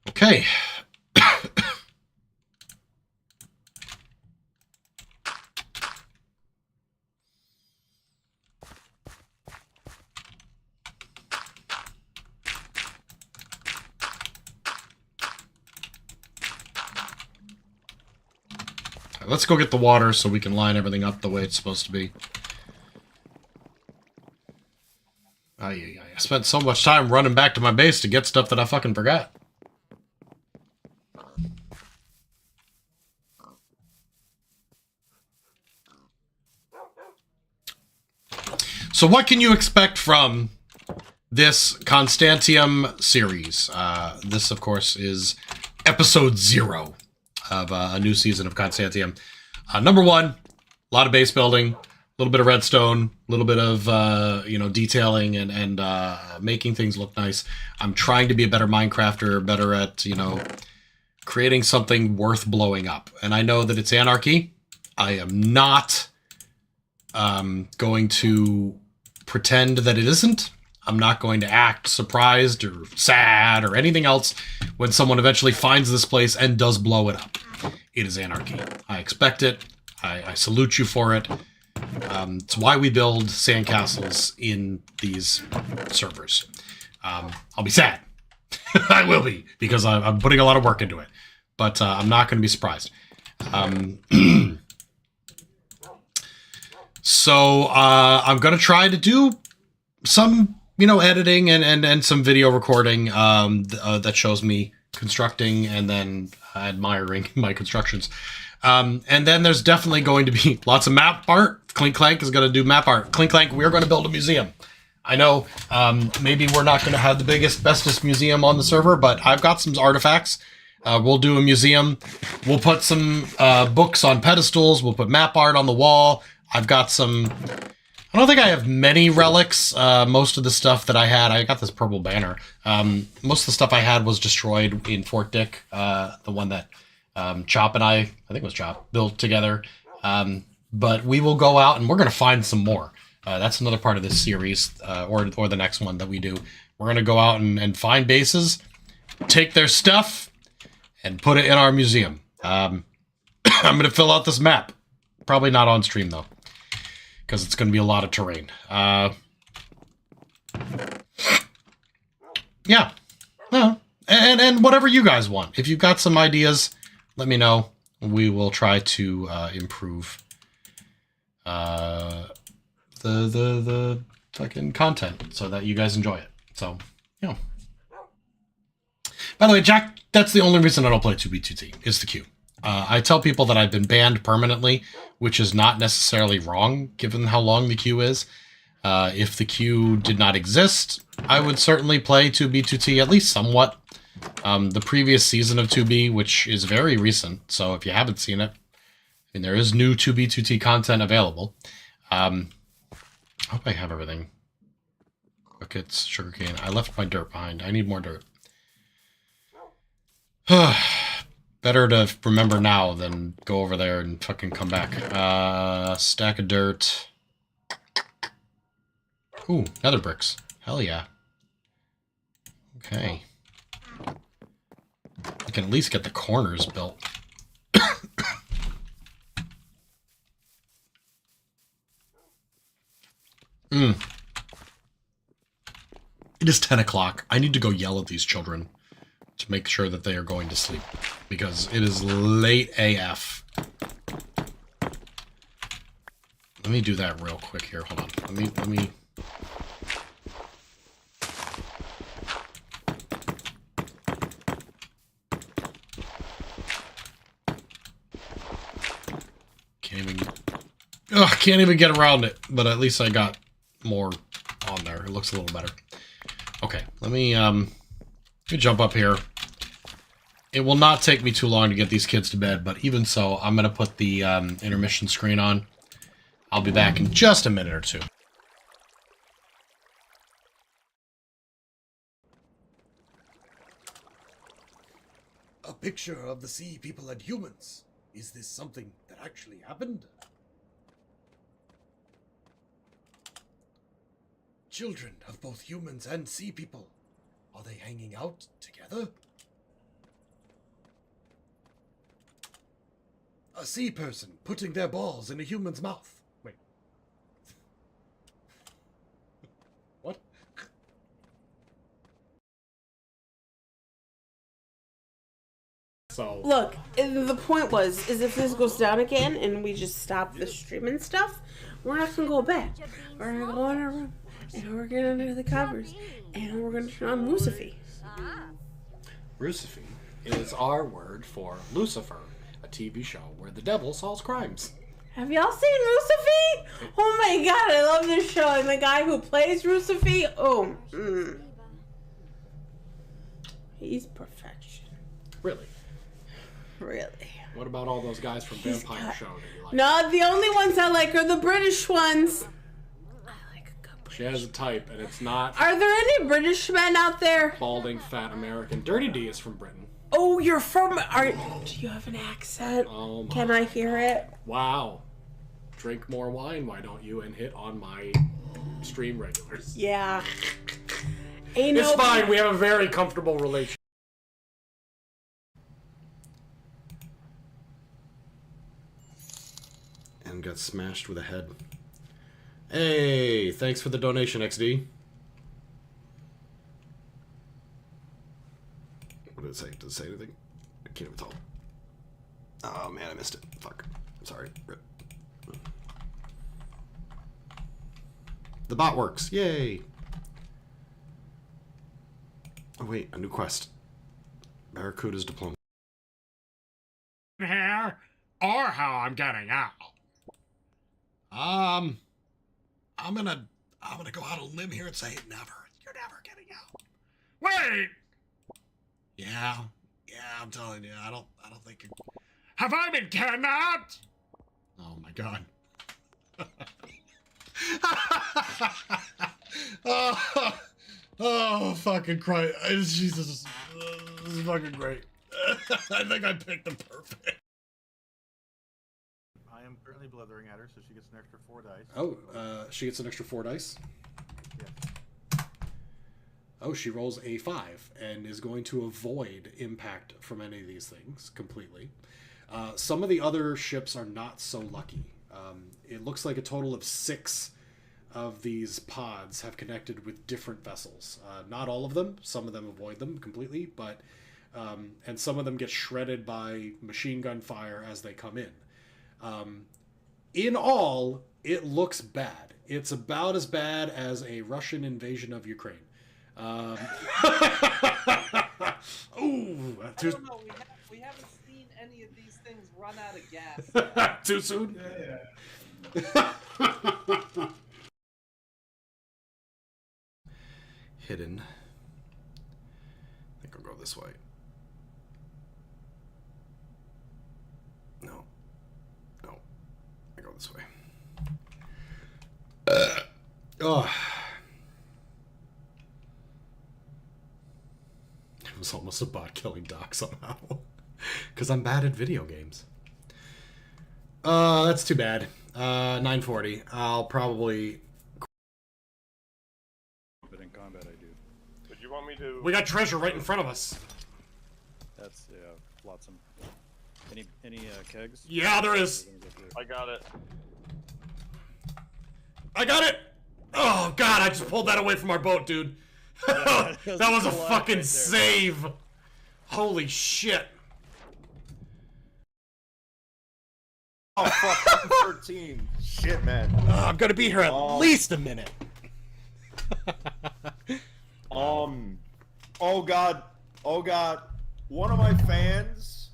Okay. Let's go get the water so we can line everything up the way it's supposed to be. I spent so much time running back to my base to get stuff that I fucking forgot. So what can you expect from this Constantiam series? This, of course, is episode 0 of a new season of Constantiam. Number 1, a lot of base building, a little bit of redstone, a little bit of detailing and making things look nice. I'm trying to be a better Minecrafter, better at creating something worth blowing up. And I know that it's Anarchy. I am not going to pretend that it isn't. I'm not going to act surprised or sad or anything else when someone eventually finds this place and does blow it up. It is Anarchy. I expect it. I salute you for it. It's why we build sandcastles in these servers. I'll be sad. I will be, because I'm putting a lot of work into it. But I'm not going to be surprised. So I'm going to try to do some, editing and some video recording that shows me constructing and then admiring my constructions. And then there's definitely going to be lots of map art. Clink Clank is going to do map art. Clink Clank, we're going to build a museum. I know maybe we're not going to have the biggest, bestest museum on the server, but I've got some artifacts. We'll do a museum. We'll put some books on pedestals. We'll put map art on the wall. I've got some... I don't think I have many relics. Most of the stuff that I had... I got this purple banner. Most of the stuff I had was destroyed in Fort Dick. The one that Chop and I think it was Chop, built together. But we will go out and we're going to find some more. That's another part of this series, or the next one that we do. We're going to go out and find bases, take their stuff, and put it in our museum. I'm going to fill out this map. Probably not on stream, though, because it's going to be a lot of terrain. Yeah. And whatever you guys want. If you've got some ideas, let me know. We will try to improve the fucking content so that you guys enjoy it. So, you know. By the way, Jack, that's the only reason I don't play 2B2T, is the queue. I tell people that I've been banned permanently, which is not necessarily wrong, given how long the queue is. If the queue did not exist, I would certainly play 2B2T, at least somewhat. The previous season of 2B, which is very recent, so if you haven't seen it, and there is new 2B2T content available. I hope I have everything. Buckets, sugarcane. I left my dirt behind. I need more dirt. Better to remember now than go over there and fucking come back. Stack of dirt. Ooh, nether bricks. Hell yeah. Okay. I can at least get the corners built. It is 10 o'clock. I need to go yell at these children to make sure that they are going to sleep, because it is late AF. Let me do that real quick here. Hold on. Let me... Can't even get around it, but at least I got more on there. It looks a little better. Okay, let me jump up here. It will not take me too long to get these kids to bed, but even so, I'm going to put the intermission screen on. I'll be back in just a minute or two. A picture of the sea people and humans. Is this something that actually happened? Children of both humans and sea people. Are they hanging out together? A sea person putting their balls in a human's mouth. Wait. What? So Look, the point is if this goes down again and we just stop the streaming stuff, we're not gonna go back. We're gonna go in our room and we're gonna under the covers and we're gonna turn on Lucifer. Lucifer is our word for Lucifer, a TV show where the devil solves crimes. Have y'all seen Lucifer? Oh my god, I love this show. And the guy who plays Lucifer, he's perfection. Really? Really. What about all those guys from Vampire Show that you like? No, the only ones I like are the British ones. I like a good British. She has a type, and it's not Are there any British men out there? balding, fat American. Dirty D is from Britain. Oh, you're from... do you have an accent? Oh my. Can I hear it? Wow. Drink more wine, why don't you? And hit on my stream regulars. Yeah. Ain't It's no... fine, we have a very comfortable relationship. And got smashed with a head. Hey, thanks for the donation, XD. What did it say? Did it say anything? I can't even tell. Oh man, I missed it. Fuck. I'm sorry. Rip. The bot works. Yay. Oh wait, a new quest. Barracuda's diploma. Here, or how I'm getting out. I'm gonna go out on a limb here and say never. You're never getting out. Wait. Yeah, I'm telling you, I don't think you... Have I been kidnapped? Oh my god. oh, fucking Christ. Jesus. This is fucking great. I think I picked the perfect. I am currently blithering at her, so she gets an extra 4 dice. Oh, she gets an extra 4 dice? Yeah. Oh, she rolls a 5 and is going to avoid impact from any of these things completely. Some of the other ships are not so lucky. It looks like a total of 6 of these pods have connected with different vessels. Not all of them. Some of them avoid them completely, but and some of them get shredded by machine gun fire as they come in. in all, it looks bad. It's about as bad as a Russian invasion of Ukraine. Ooh, I don't know. We haven't seen any of these things run out of gas. too soon? Hidden. I think I'll go this way. No. No. I go this way. Oh. It was almost a bot killing Doc somehow. Because I'm bad at video games. That's too bad. 940. I'll probably... But in combat, I do. Would you want me to? We got treasure right in front of us. That's flotsam. Any kegs? Yeah, there is. I got it. I got it! Oh, God, I just pulled that away from our boat, dude. That was a fucking save. Holy shit. Oh, fuck, 13. Shit, man. I'm gonna be here at least a minute. Oh, God. Oh, God. One of my fans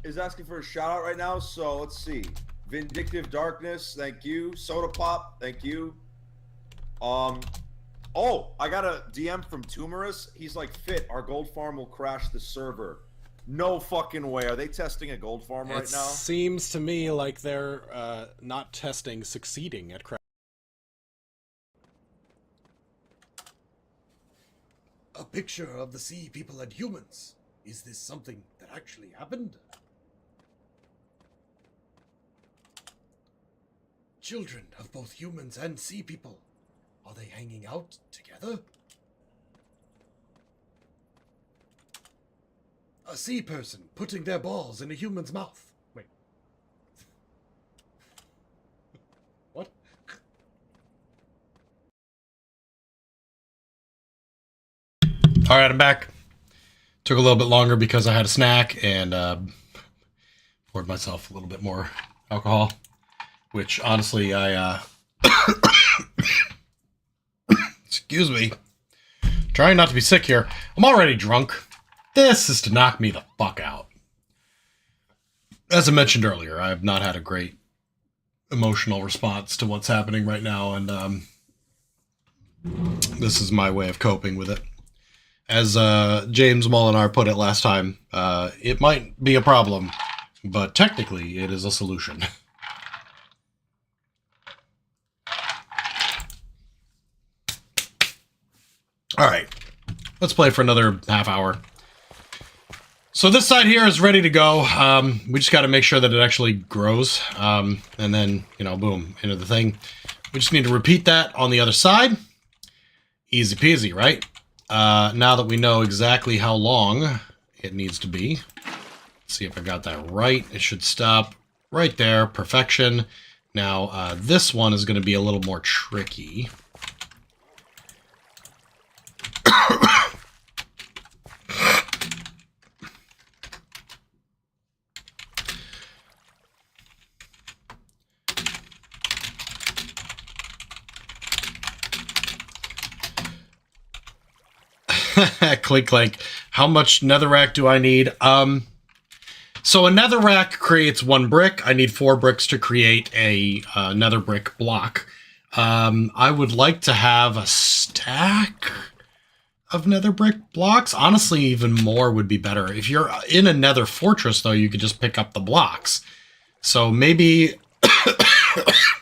is asking for a shout-out right now, so let's see. Vindictive Darkness, thank you. Soda Pop, thank you. Oh, I got a DM from Tumorous. He's like, Fit, our gold farm will crash the server. No fucking way. Are they testing a gold farm right now? It seems to me like they're not testing succeeding at crash. A picture of the sea people and humans. Is this something that actually happened? Children of both humans and sea people. Are they hanging out together? A sea person putting their balls in a human's mouth. Wait. What? Alright, I'm back. Took a little bit longer because I had a snack and poured myself a little bit more alcohol. Which, honestly, I, excuse me. Trying not to be sick here. I'm already drunk. This is to knock me the fuck out. As I mentioned earlier, I have not had a great emotional response to what's happening right now, and this is my way of coping with it. As James Molinar put it last time, it might be a problem, but technically it is a solution. Alright, let's play for another half hour. So this side here is ready to go. We just got to make sure that it actually grows. And then, you know, boom, into the thing. We just need to repeat that on the other side. Easy peasy, right? Now that we know exactly how long it needs to be. Let's see if I got that right. It should stop right there. Perfection. Now, this one is going to be a little more tricky. Clink, clink. How much netherrack do I need? So a netherrack creates 1 brick. I need 4 bricks to create a nether brick block. I would like to have a stack of nether brick blocks. Honestly, even more would be better. If you're in a nether fortress, though, you could just pick up the blocks. So maybe,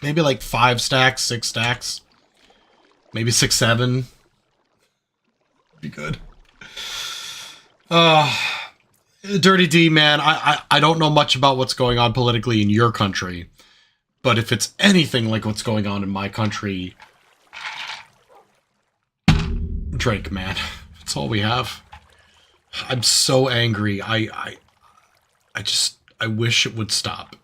maybe like 5 stacks, 6 stacks, maybe 6, 7. Be good. Dirty D, man, I don't know much about what's going on politically in your country, but if it's anything like what's going on in my country, Drake, man, that's all we have. I'm so angry. I wish it would stop.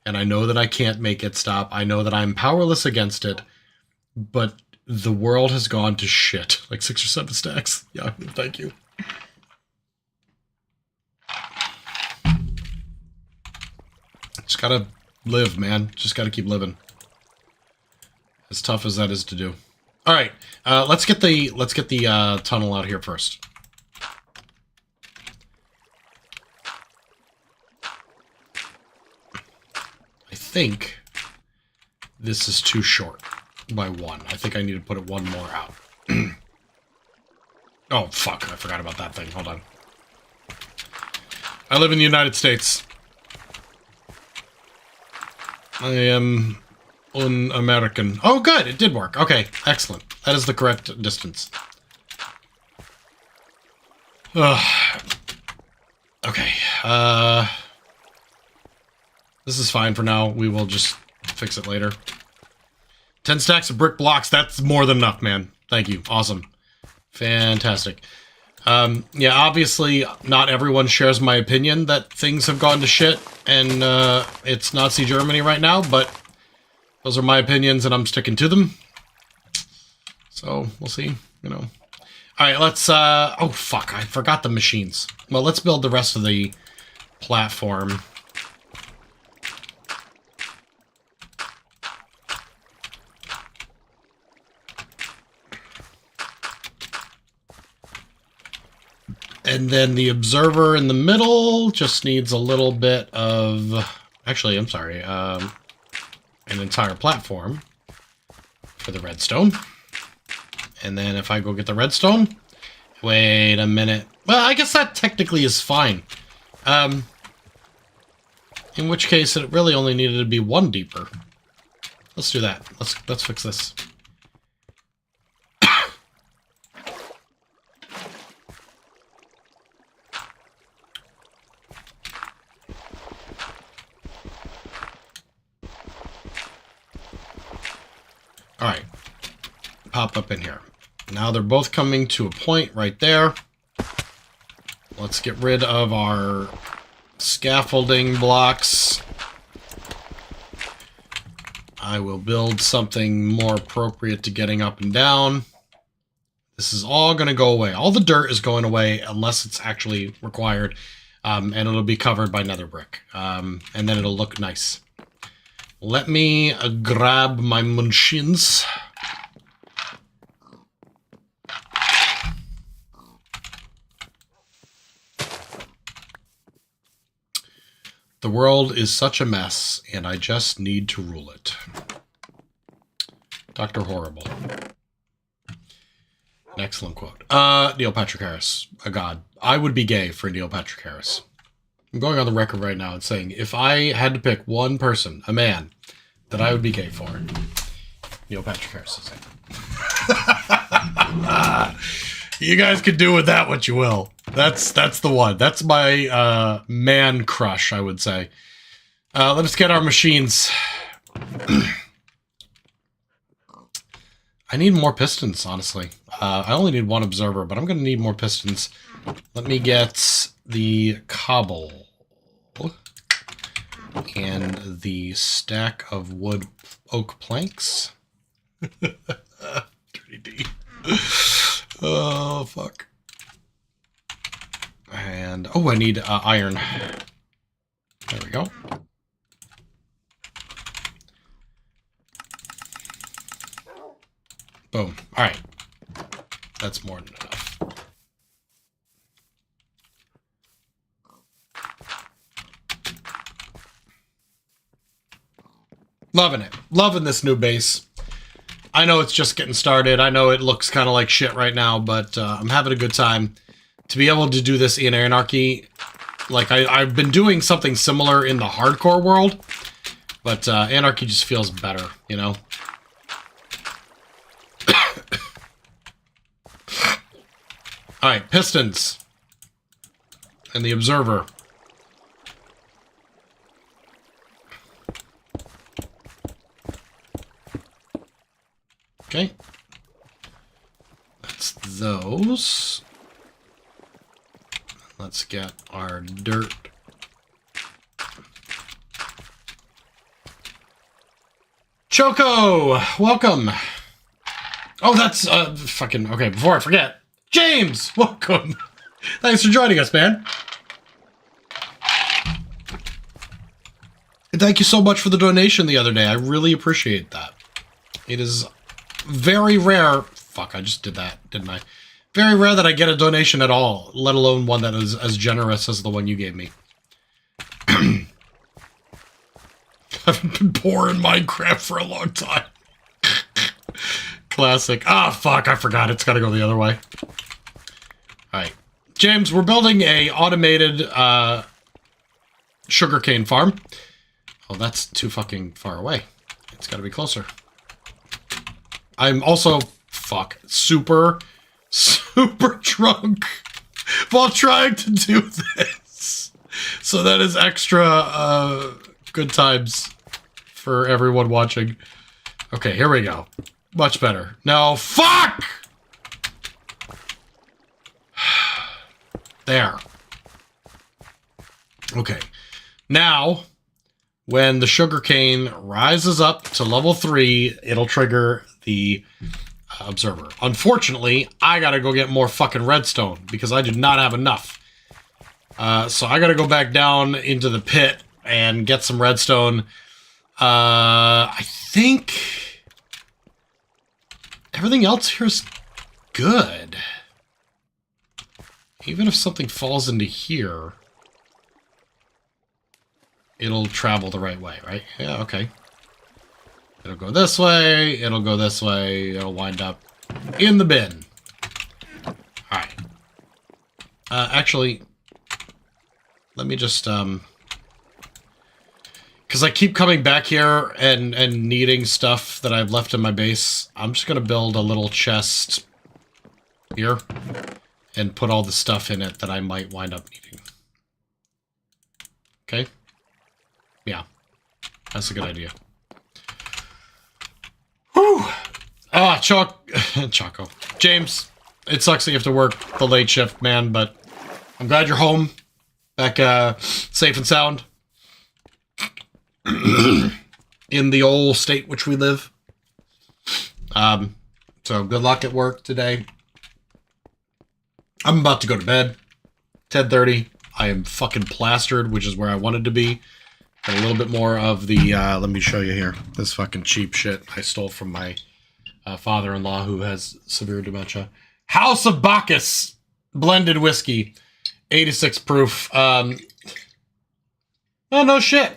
And I know that I can't make it stop. I know that I'm powerless against it, but the world has gone to shit. Like 6 or 7 stacks. Yeah, thank you. Just gotta live, man. Just gotta keep living. As tough as that is to do. All right, let's get the tunnel out here first. I think this is too short by one. I think I need to put it one more out. Oh, fuck. I forgot about that thing. Hold on. I live in the United States. I am an American. Oh, good. It did work. Okay. Excellent. That is the correct distance. Okay. This is fine for now. We will just fix it later. 10 stacks of brick blocks. That's more than enough, man. Thank you. Awesome. Fantastic. Yeah, obviously, not everyone shares my opinion that things have gone to shit and it's Nazi Germany right now, but those are my opinions and I'm sticking to them. So, we'll see, you know. Alright, let's, oh, fuck, I forgot the machines. Well, let's build the rest of the platform. And then the observer in the middle just needs a little bit of... Actually, I'm sorry. An entire platform for the redstone. And then if I go get the redstone... Wait a minute. Well, I guess that technically is fine. In which case, it really only needed to be one deeper. Let's do that. Let's fix this. Alright, pop up in here. Now they're both coming to a point right there. Let's get rid of our scaffolding blocks. I will build something more appropriate to getting up and down. This is all going to go away. All the dirt is going away unless it's actually required. And it'll be covered by nether brick. And then it'll look nice. Let me grab my machines. The world is such a mess, and I just need to rule it. Dr. Horrible. An excellent quote. Neil Patrick Harris, a god. I would be gay for Neil Patrick Harris. I'm going on the record right now and saying, if I had to pick one person, a man, that I would be gay for, Neil Patrick Harris is it. You guys can do with that what you will. That's the one. That's my man crush, I would say. Let us get our machines. I need more pistons, honestly. I only need one observer, but I'm going to need more pistons. Let me get the cobble and the stack of wood oak planks. Dirty D. Oh, fuck. And, oh, I need iron. There we go. Boom. All right. That's more than enough. Loving it. Loving this new base. I know it's just getting started. I know it looks kind of like shit right now, but I'm having a good time. To be able to do this in Anarchy, like I've been doing something similar in the hardcore world, but Anarchy just feels better, you know? Alright, pistons. And the observer. Okay. That's those. Let's get our dirt. Choco! Welcome! Oh, that's, fucking, okay, before I forget. James! Welcome! Thanks for joining us, man. thank you so much for the donation the other day. I really appreciate that. It is very rare. Fuck, I just did that, didn't I? Very rare that I get a donation at all, let alone one that is as generous as the one you gave me. I've been poor in Minecraft for a long time. Classic. Ah, fuck, I forgot. It's gotta go the other way. Alright. James, we're building a automated, sugarcane farm. Oh, that's too fucking far away. It's gotta be closer. I'm also, fuck, super drunk while trying to do this. So that is extra, good times for everyone watching. Okay, here we go. Much better. No, fuck! There. Okay. Now, when the sugarcane rises up to level 3, it'll trigger the observer. Unfortunately, I gotta go get more fucking redstone because I do not have enough. So I gotta go back down into the pit and get some redstone. I think everything else here is good. Even if something falls into here, it'll travel the right way, right? Yeah, okay. It'll go this way, it'll go this way, it'll wind up in the bin. Alright. Actually, let me just, because I keep coming back here and needing stuff that I've left in my base, I'm just going to build a little chest here and put all the stuff in it that I might wind up needing. Okay? Yeah. That's a good idea. Whew! Ah, Choco. James, it sucks that you have to work the late shift, man, but I'm glad you're home. Back, safe and sound. In the old state which we live. So good luck at work today. I'm about to go to bed. 10:30. I am fucking plastered, which is where I wanted to be. Got a little bit more of the, let me show you here. This fucking cheap shit I stole from my father-in-law who has severe dementia. House of Bacchus blended whiskey. 86 proof. Oh, no shit.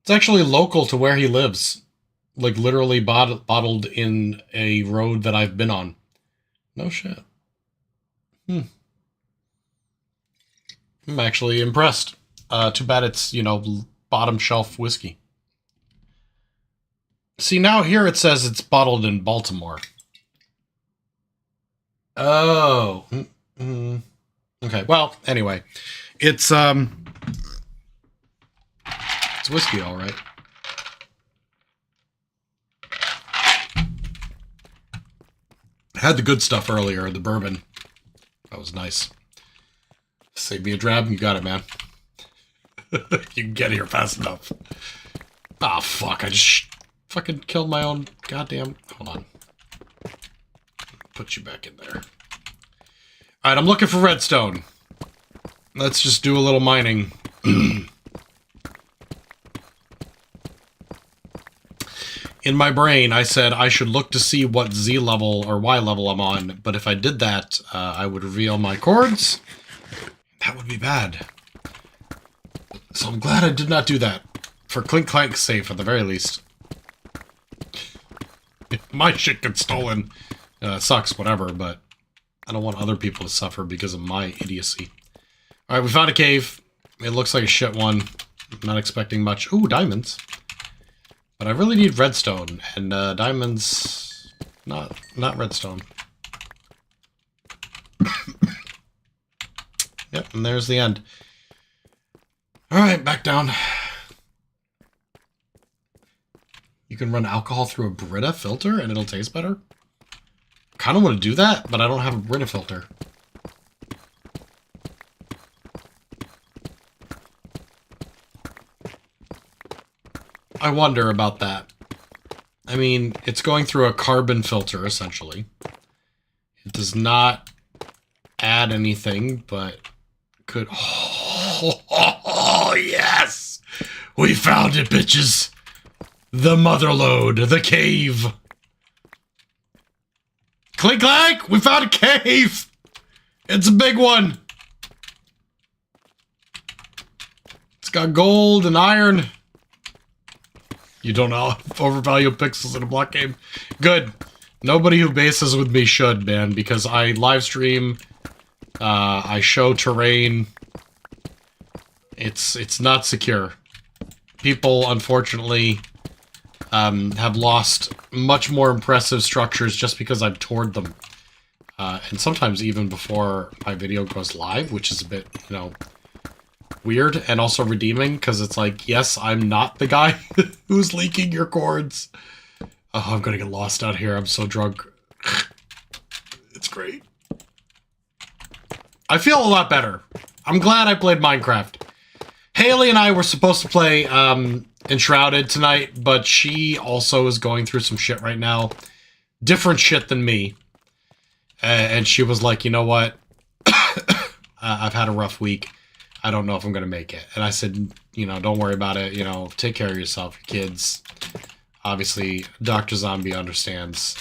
It's actually local to where he lives. Like, literally bottled in a road that I've been on. No shit. I'm actually impressed. Too bad it's, you know, bottom shelf whiskey. See, now here it says it's bottled in Baltimore. Oh. Okay, well, anyway. It's whiskey, all right. I had the good stuff earlier, the bourbon. That was nice. Save me a drab, you got it, man. You can get here fast enough. Ah, fuck, I just fucking killed my own goddamn... Hold on. Put you back in there. Alright, I'm looking for redstone. Let's just do a little mining. In my brain, I said I should look to see what Z level or Y level I'm on, but if I did that, I would reveal my chords. That would be bad. So I'm glad I did not do that. For Clink Clank's sake, at the very least. If my shit gets stolen, sucks, whatever, but I don't want other people to suffer because of my idiocy. Alright, we found a cave. It looks like a shit one. I'm not expecting much. Ooh, diamonds. But I really need redstone, and diamonds, not redstone. Yep, and there's the end. Alright, back down. You can run alcohol through a Brita filter and it'll taste better? Kind of want to do that, but I don't have a Brita filter. I wonder about that. I mean, it's going through a carbon filter, essentially. It does not add anything, but could... Oh, yes! We found it, bitches. The motherlode, the cave. Clink clank, we found a cave. It's a big one. It's got gold and iron. You don't know overvalue pixels in a block game. Good. Nobody who bases with me should, man, because I live stream, I show terrain. It's not secure. People, unfortunately, have lost much more impressive structures just because I've toured them. And sometimes even before my video goes live, which is a bit, you know, weird and also redeeming, because it's like, yes, I'm not the guy who's leaking your cords. Oh, I'm gonna get lost out here. I'm so drunk. It's great. I feel a lot better. I'm glad I played Minecraft. Haley and I were supposed to play Enshrouded tonight, but she also is going through some shit right now. Different shit than me. And she was like, you know what? I've had a rough week. I don't know if I'm going to make it. And I said, you know, don't worry about it. You know, take care of yourself, your kids. Obviously, Doctrzombie understands.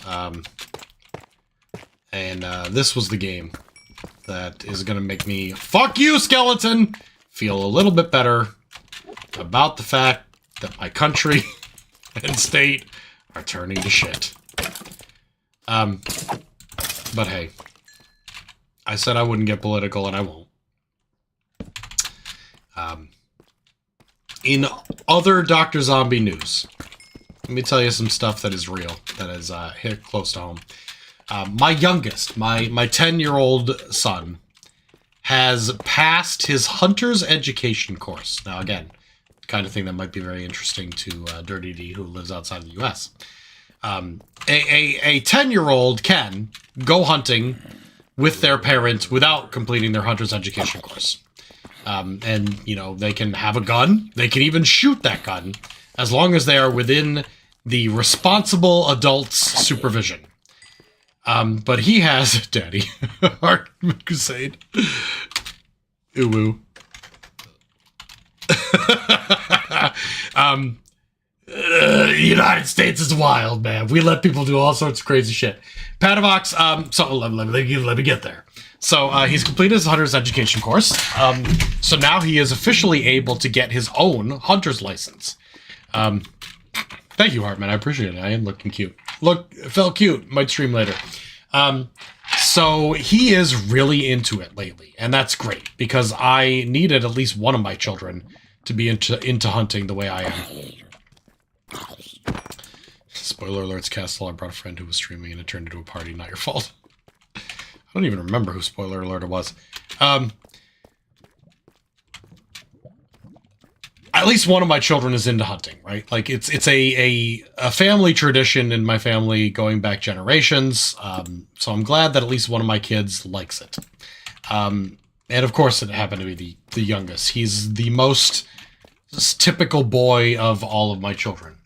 And this was the game that is going to make me, fuck you, skeleton, feel a little bit better about the fact that my country and state are turning to shit. But hey, I said I wouldn't get political, and I won't. In other Doctrzombie news, let me tell you some stuff that is real, that is hit close to home. My youngest, my 10-year-old son, has passed his hunter's education course. Now, again, the kind of thing that might be very interesting to Dirty D, who lives outside the U.S. A 10-year-old can go hunting with their parents without completing their hunter's education course. And, you know, they can have a gun. They can even shoot that gun as long as they are within the responsible adult's supervision. But he has... Daddy. Art Crusade. Ooh. United States is wild, man. We let people do all sorts of crazy shit. Padavox, so let me get there. So he's completed his hunter's education course. So now he is officially able to get his own hunter's license. Thank you, Hartman. I appreciate it. I am looking cute. Look, it felt cute. Might stream later. So he is really into it lately, and that's great because I needed at least one of my children to be into hunting the way I am. Spoiler alerts, Castle. I brought a friend who was streaming and it turned into a party. Not your fault. I don't even remember who spoiler alert it was. At least one of my children is into hunting, right? Like it's a family tradition in my family going back generations. So I'm glad that at least one of my kids likes it. And of course it happened to be the youngest. He's the most typical boy of all of my children.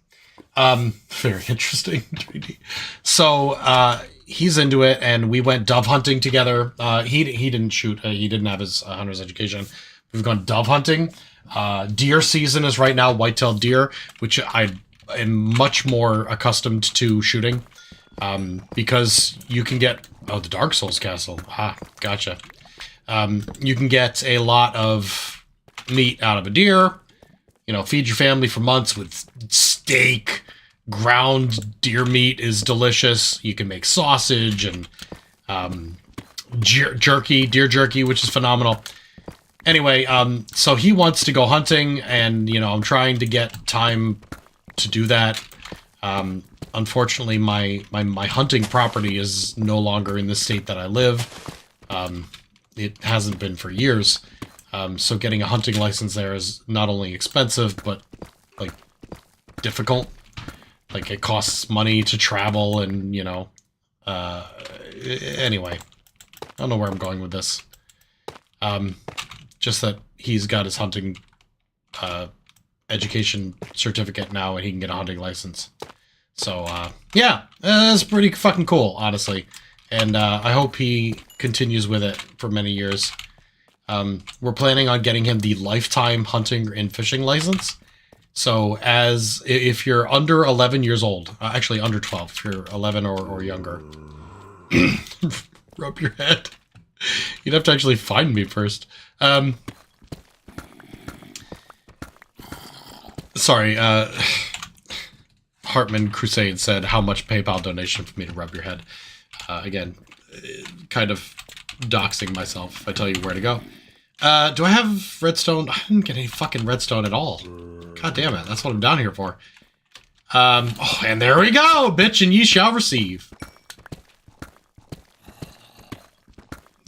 Very interesting. So, he's into it, and we went dove hunting together. He didn't shoot. He didn't have his hunter's education. We've gone dove hunting. Deer season is right now, white-tailed deer, which I am much more accustomed to shooting. Because you can get... Oh, the Dark Souls castle. Ah, gotcha. You can get a lot of meat out of a deer. You know, feed your family for months with steak. Ground deer meat is delicious. You can make sausage and jerky, deer jerky, which is phenomenal. Anyway, so he wants to go hunting, and, you know, I'm trying to get time to do that. Unfortunately, my hunting property is no longer in the state that I live. It hasn't been for years. So getting a hunting license there is not only expensive, but, like, difficult. Like, it costs money to travel and, you know, anyway. I don't know where I'm going with this. Just that he's got his hunting education certificate now and he can get a hunting license. So, yeah, that's pretty fucking cool, honestly. And I hope he continues with it for many years. We're planning on getting him the lifetime hunting and fishing license. So if you're under 11 years old, actually under 12, if you're 11 or younger, rub your head. You'd have to actually find me first. Sorry, Hartman Crusade said, how much PayPal donation for me to rub your head? Again, kind of doxing myself if I tell you where to go. Do I have redstone? I didn't get any fucking redstone at all. God damn it, that's what I'm down here for. Oh, and there we go! Bitch, and ye shall receive.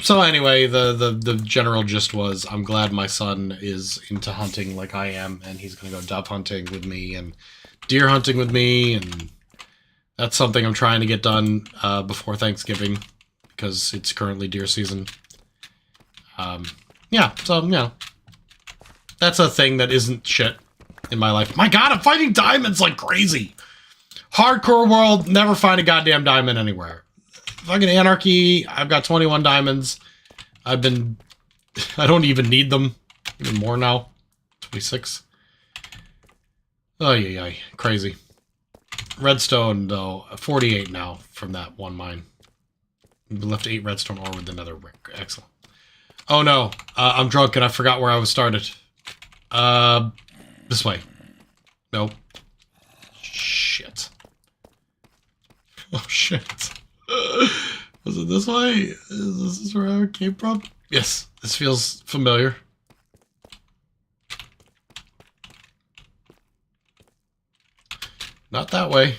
So anyway, the general gist was, I'm glad my son is into hunting like I am, and he's gonna go dove hunting with me, and deer hunting with me, and that's something I'm trying to get done before Thanksgiving, because it's currently deer season. Yeah, so, you know, that's a thing that isn't shit in my life. My god, I'm finding diamonds like crazy! Hardcore world, never find a goddamn diamond anywhere. Fucking Anarchy, I've got 21 diamonds. I don't even need them. Even more now. 26. Oh, yeah, crazy. Redstone, though, 48 now from that one mine. We left 8 redstone ore with another brick. Excellent. Oh no, I'm drunk and I forgot where I was started. This way. Nope. Shit. Oh shit. Was it this way? Is this where I came from? Yes, this feels familiar. Not that way.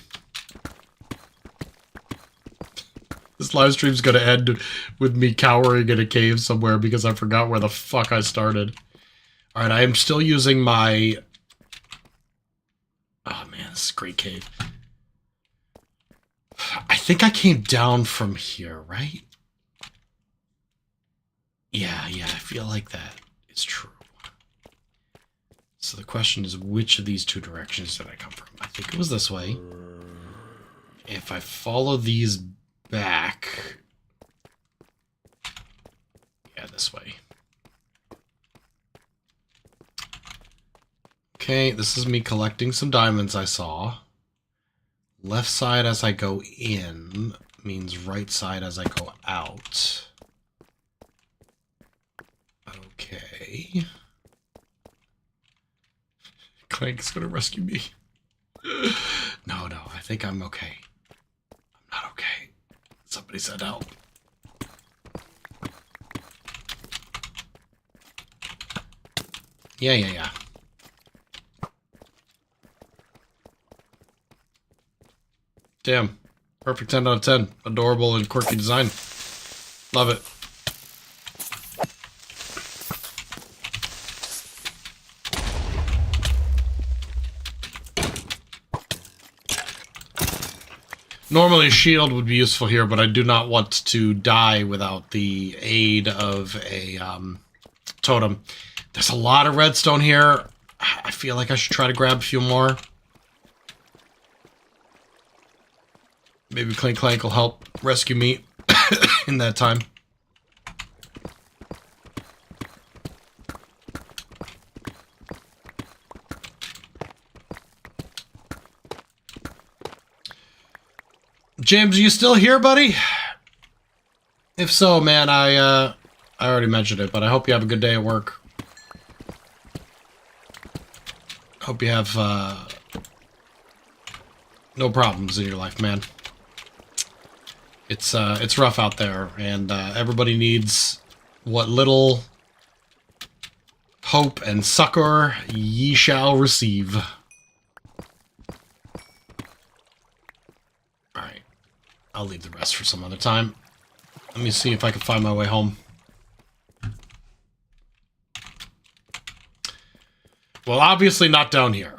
This live stream's gonna end with me cowering in a cave somewhere because I forgot where the fuck I started. Alright, I am still using my... Oh man, this is a great cave. I think I came down from here, right? Yeah, I feel like that is true. So the question is, which of these two directions did I come from? I think it was this way. If I follow these back... Yeah, this way. Okay, this is me collecting some diamonds I saw. Left side as I go in means right side as I go out. Okay. Clank's gonna rescue me. No, I think I'm okay. I'm not okay. Somebody said help. Yeah. Damn. Perfect 10 out of 10. Adorable and quirky design. Love it. Normally a shield would be useful here, but I do not want to die without the aid of a totem. There's a lot of redstone here. I feel like I should try to grab a few more. Maybe Clank will help rescue me in that time. James, are you still here, buddy? If so, man, I already mentioned it, but I hope you have a good day at work. Hope you have no problems in your life, man. It's rough out there, and everybody needs what little hope and succor ye shall receive. Alright. I'll leave the rest for some other time. Let me see if I can find my way home. Well, obviously not down here.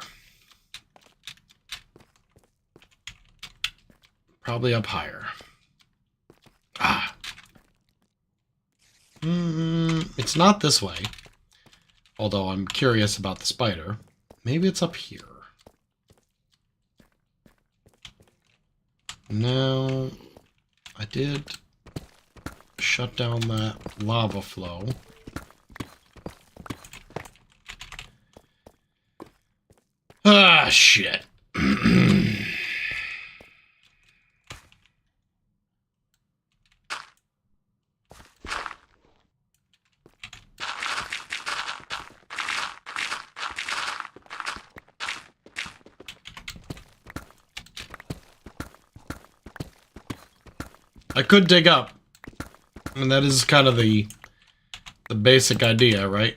Probably up higher. Ah. It's not this way. Although I'm curious about the spider. Maybe it's up here. No. I did shut down that lava flow. shit. I could dig up. I mean, that is kind of the basic idea, right?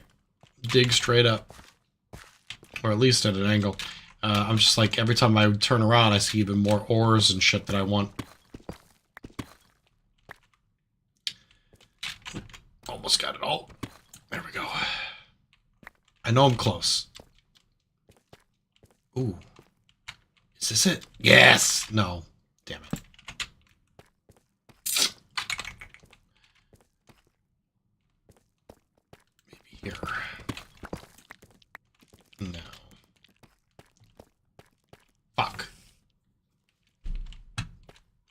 Dig straight up. Or at least at an angle. I'm just like, every time I turn around, I see even more ores and shit that I want. Almost got it all. There we go. I know I'm close. Ooh. Is this it? Yes! No. Damn it. Maybe here. No. Fuck.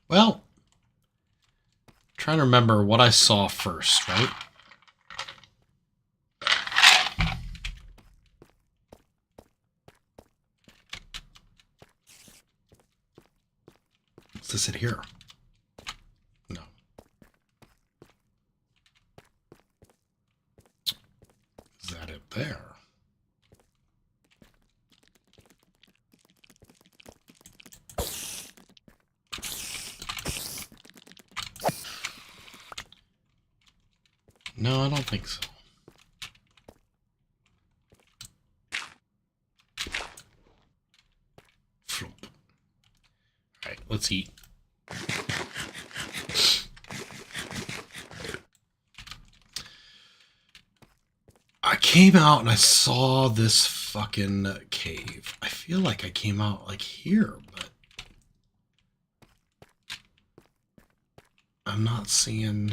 Well, trying to remember what I saw first, right? Is it here? No. Is that it there? No, I don't think so. Flop. All right, let's eat. I came out and I saw this fucking cave. I feel like I came out like here, but I'm not seeing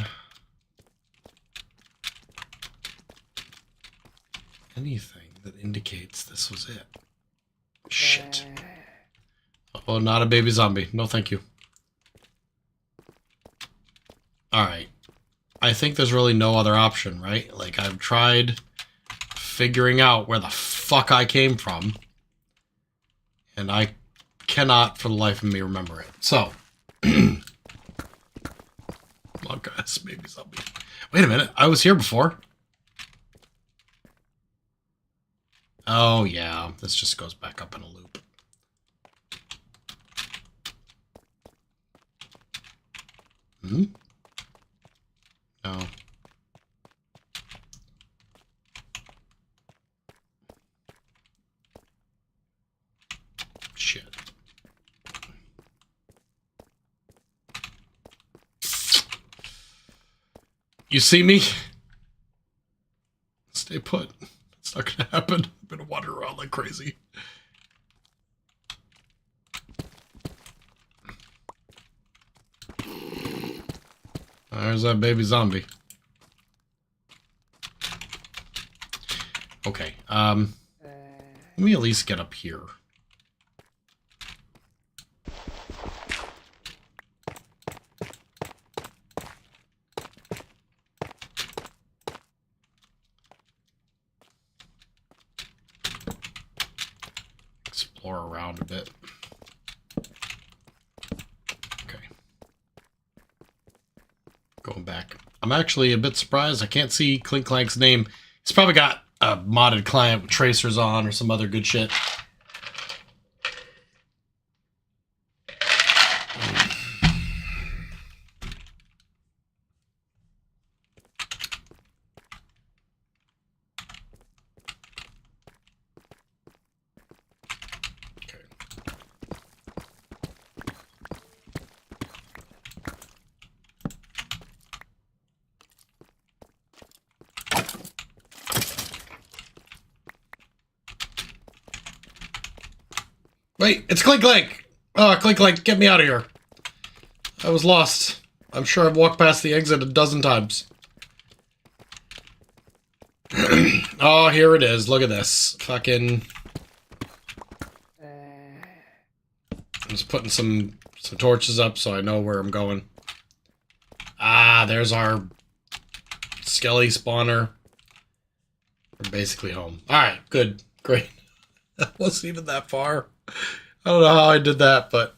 anything that indicates this was it. Shit. Oh, not a baby zombie. No, thank you. Alright. I think there's really no other option, right? Like, I've tried figuring out where the fuck I came from, and I cannot for the life of me remember it. So, come on, guys, baby zombie. Wait a minute, I was here before. Oh, yeah, this just goes back up in a loop. Hmm? No. Shit. You see me? Stay put. It's not gonna happen. I'm gonna wander around like crazy. There's that baby zombie. Okay, let me at least get up here. Explore around a bit. Okay. Going back. I'm actually a bit surprised. I can't see Clink Clank's name. He's probably got a modded client with tracers on or some other good shit. Wait, it's Clink Clank! Oh, Clink Clank, get me out of here. I was lost. I'm sure I've walked past the exit a dozen times. Oh, here it is. Look at this. Fucking... I'm just putting some torches up so I know where I'm going. Ah, there's our skelly spawner. We're basically home. Alright, good. Great. That wasn't even that far. I don't know how I did that, but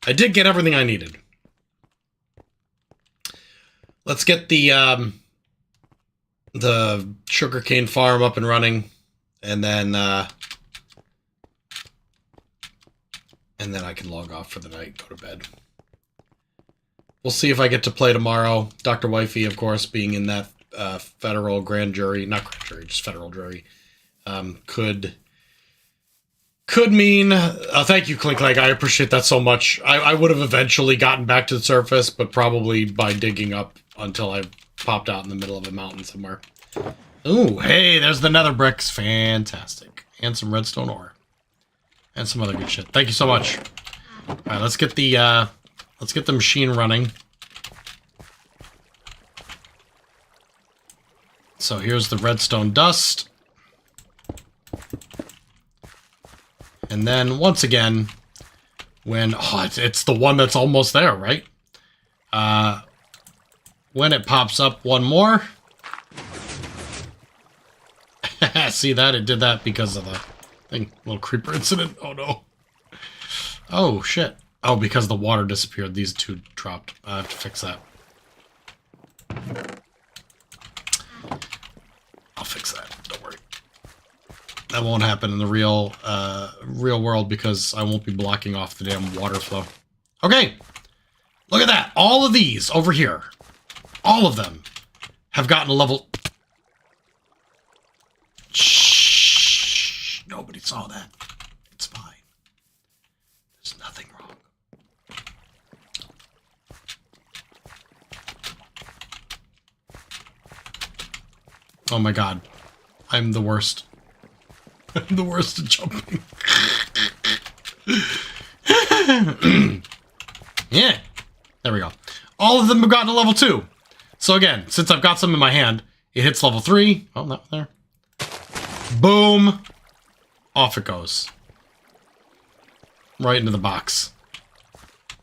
I did get everything I needed. Let's get the sugarcane farm up and running, and then I can log off for the night, go to bed. We'll see if I get to play tomorrow. Dr. Wifey, of course, being in that federal grand jury, not grand jury, just federal jury, could mean, thank you, Clink Clank, I appreciate that so much. I would have eventually gotten back to the surface, but probably by digging up until I popped out in the middle of a mountain somewhere. Ooh, hey, there's the nether bricks. Fantastic. And some redstone ore. And some other good shit. Thank you so much. Alright, let's get the machine running. So here's the redstone dust. And then, once again, when... Oh, it's the one that's almost there, right? When it pops up one more... See that? It did that because of the thing. Little creeper incident. Oh, no. Oh, shit. Oh, because the water disappeared. These two dropped. I have to fix that. I'll fix that. Don't worry. That won't happen in the real world because I won't be blocking off the damn water flow. Okay. Look at that. All of these over here. All of them have gotten a level... Shh. Nobody saw that. It's fine. There's nothing wrong. Oh my god. I'm the worst. I'm the worst at jumping. Yeah. There we go. All of them have gotten to level 2. So again, since I've got some in my hand, it hits level 3. Oh, not there. Boom. Off it goes. Right into the box.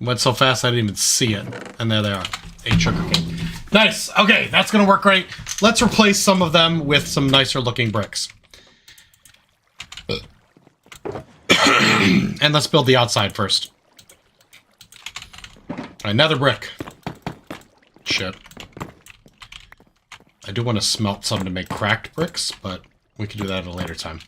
Went so fast I didn't even see it. And there they are. 8 sugarcane. Nice. Okay, that's going to work great. Let's replace some of them with some nicer looking bricks. And let's build the outside first. Another brick. Shit. I do want to smelt some to make cracked bricks, but we can do that at a later time.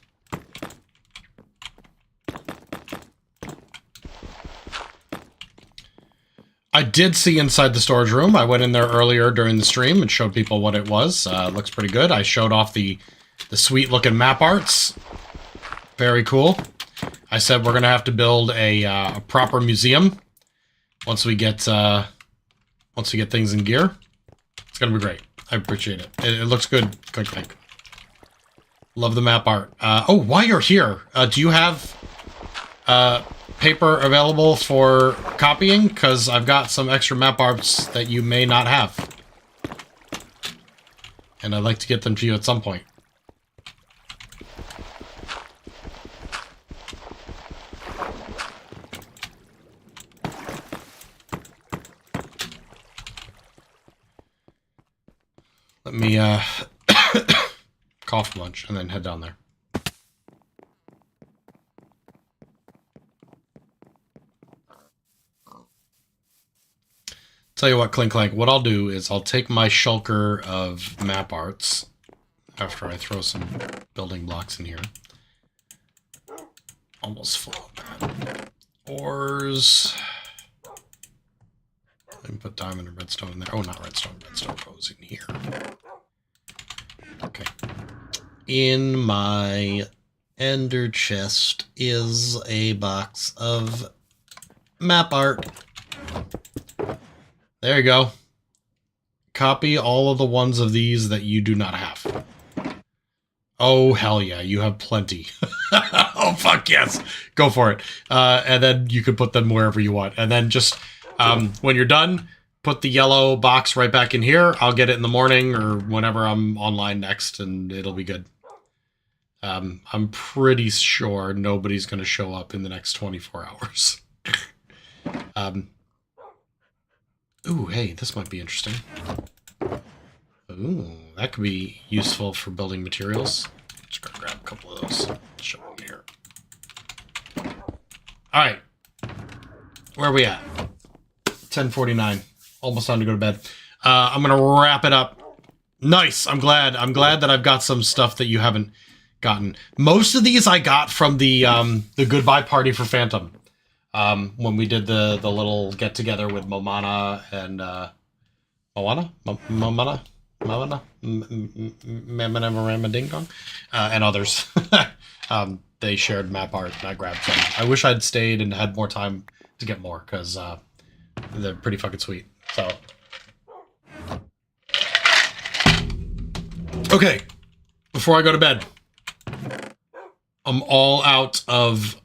I did see inside the storage room. I went in there earlier during the stream and showed people what it was. Looks pretty good. I showed off the sweet looking map arts. Very cool. I said we're gonna have to build a proper museum once we get things in gear. It's gonna be great. I appreciate it. It looks good. Click, click. Love the map art. Oh, while you're here, do you have paper available for copying? Because I've got some extra map arts that you may not have. And I'd like to get them to you at some point. Let me cough lunch and then head down there. Tell you what, Clink Clank, what I'll do is I'll take my shulker of map arts after I throw some building blocks in here. Almost full of that. Ores. Let me put diamond and redstone in there. Oh, not redstone. Redstone goes in here. Okay. In my ender chest is a box of map art. There you go. Copy all of the ones of these that you do not have. Oh, hell yeah. You have plenty. Oh, fuck yes. Go for it. And then you can put them wherever you want. And then just... when you're done, put the yellow box right back in here. I'll get it in the morning or whenever I'm online next, and it'll be good. I'm pretty sure nobody's going to show up in the next 24 hours. Ooh, hey, this might be interesting. Ooh, that could be useful for building materials. Just gotta grab All right. Where are we at? 10:49. Almost time to go to bed. I'm gonna wrap it up. Nice. I'm glad that I've got some stuff that you haven't gotten. Most of these I got from the goodbye party for Phantom. When we did the little get together with Momana and Mamana Ding Dong, and others. They shared map art and I grabbed some. I wish I'd stayed and had more time to get more because they're pretty fucking sweet. So. Okay, before I go to bed, I'm all out of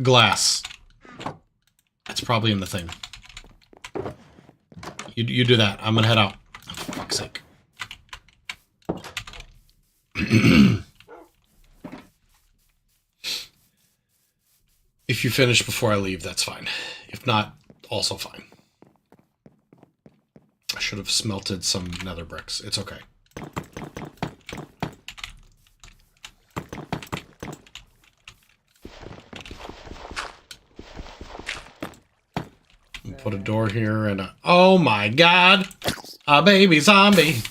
glass. That's probably in the thing. You do that. I'm gonna head out. Oh, for fuck's sake. If you finish before I leave, that's fine. If not, also fine. I should have smelted some nether bricks. It's okay. Put a door here and a... Oh my god! A baby zombie!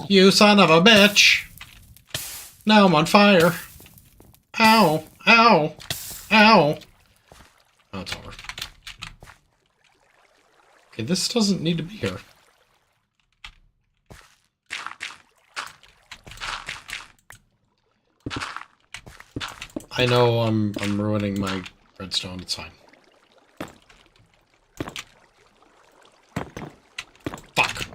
You son of a bitch! Now I'm on fire! Ow! Ow! Ow! Oh, it's over. Okay, this doesn't need to be here. I know I'm ruining my redstone, it's fine. Fuck.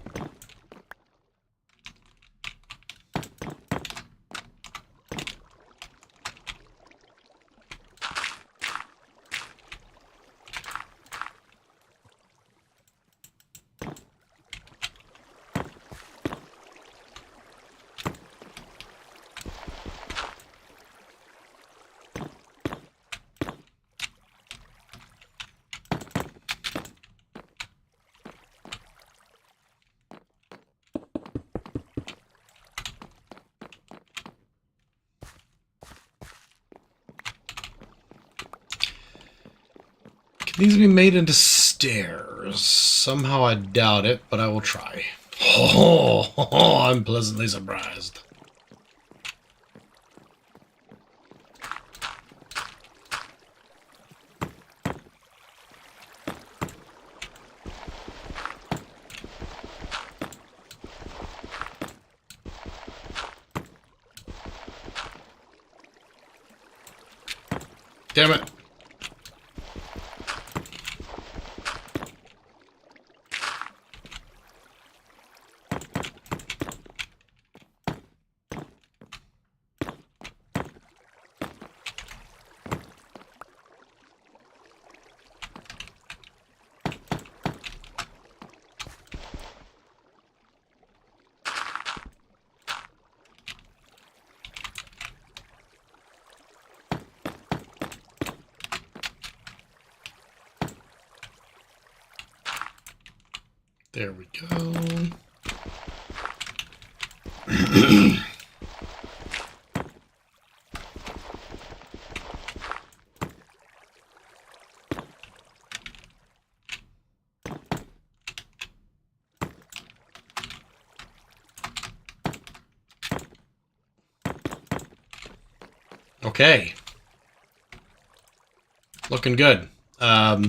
These be made into stairs. Somehow I doubt it, but I will try. Oh, I'm pleasantly surprised. Damn it. There we go. Okay. Looking good. I'll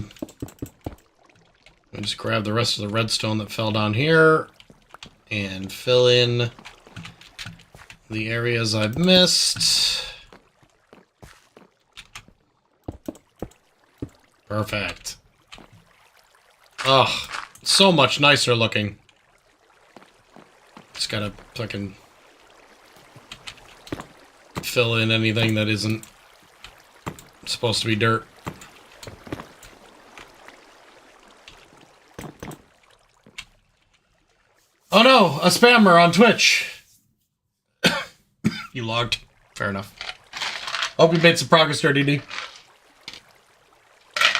just grab the rest of the redstone that fell down here and fill in the areas I've missed. Perfect. Ugh, so much nicer looking. Just gotta fucking fill in anything that isn't supposed to be dirt. Oh no, a spammer on Twitch. You logged. Fair enough. Hope you made some progress there, DD.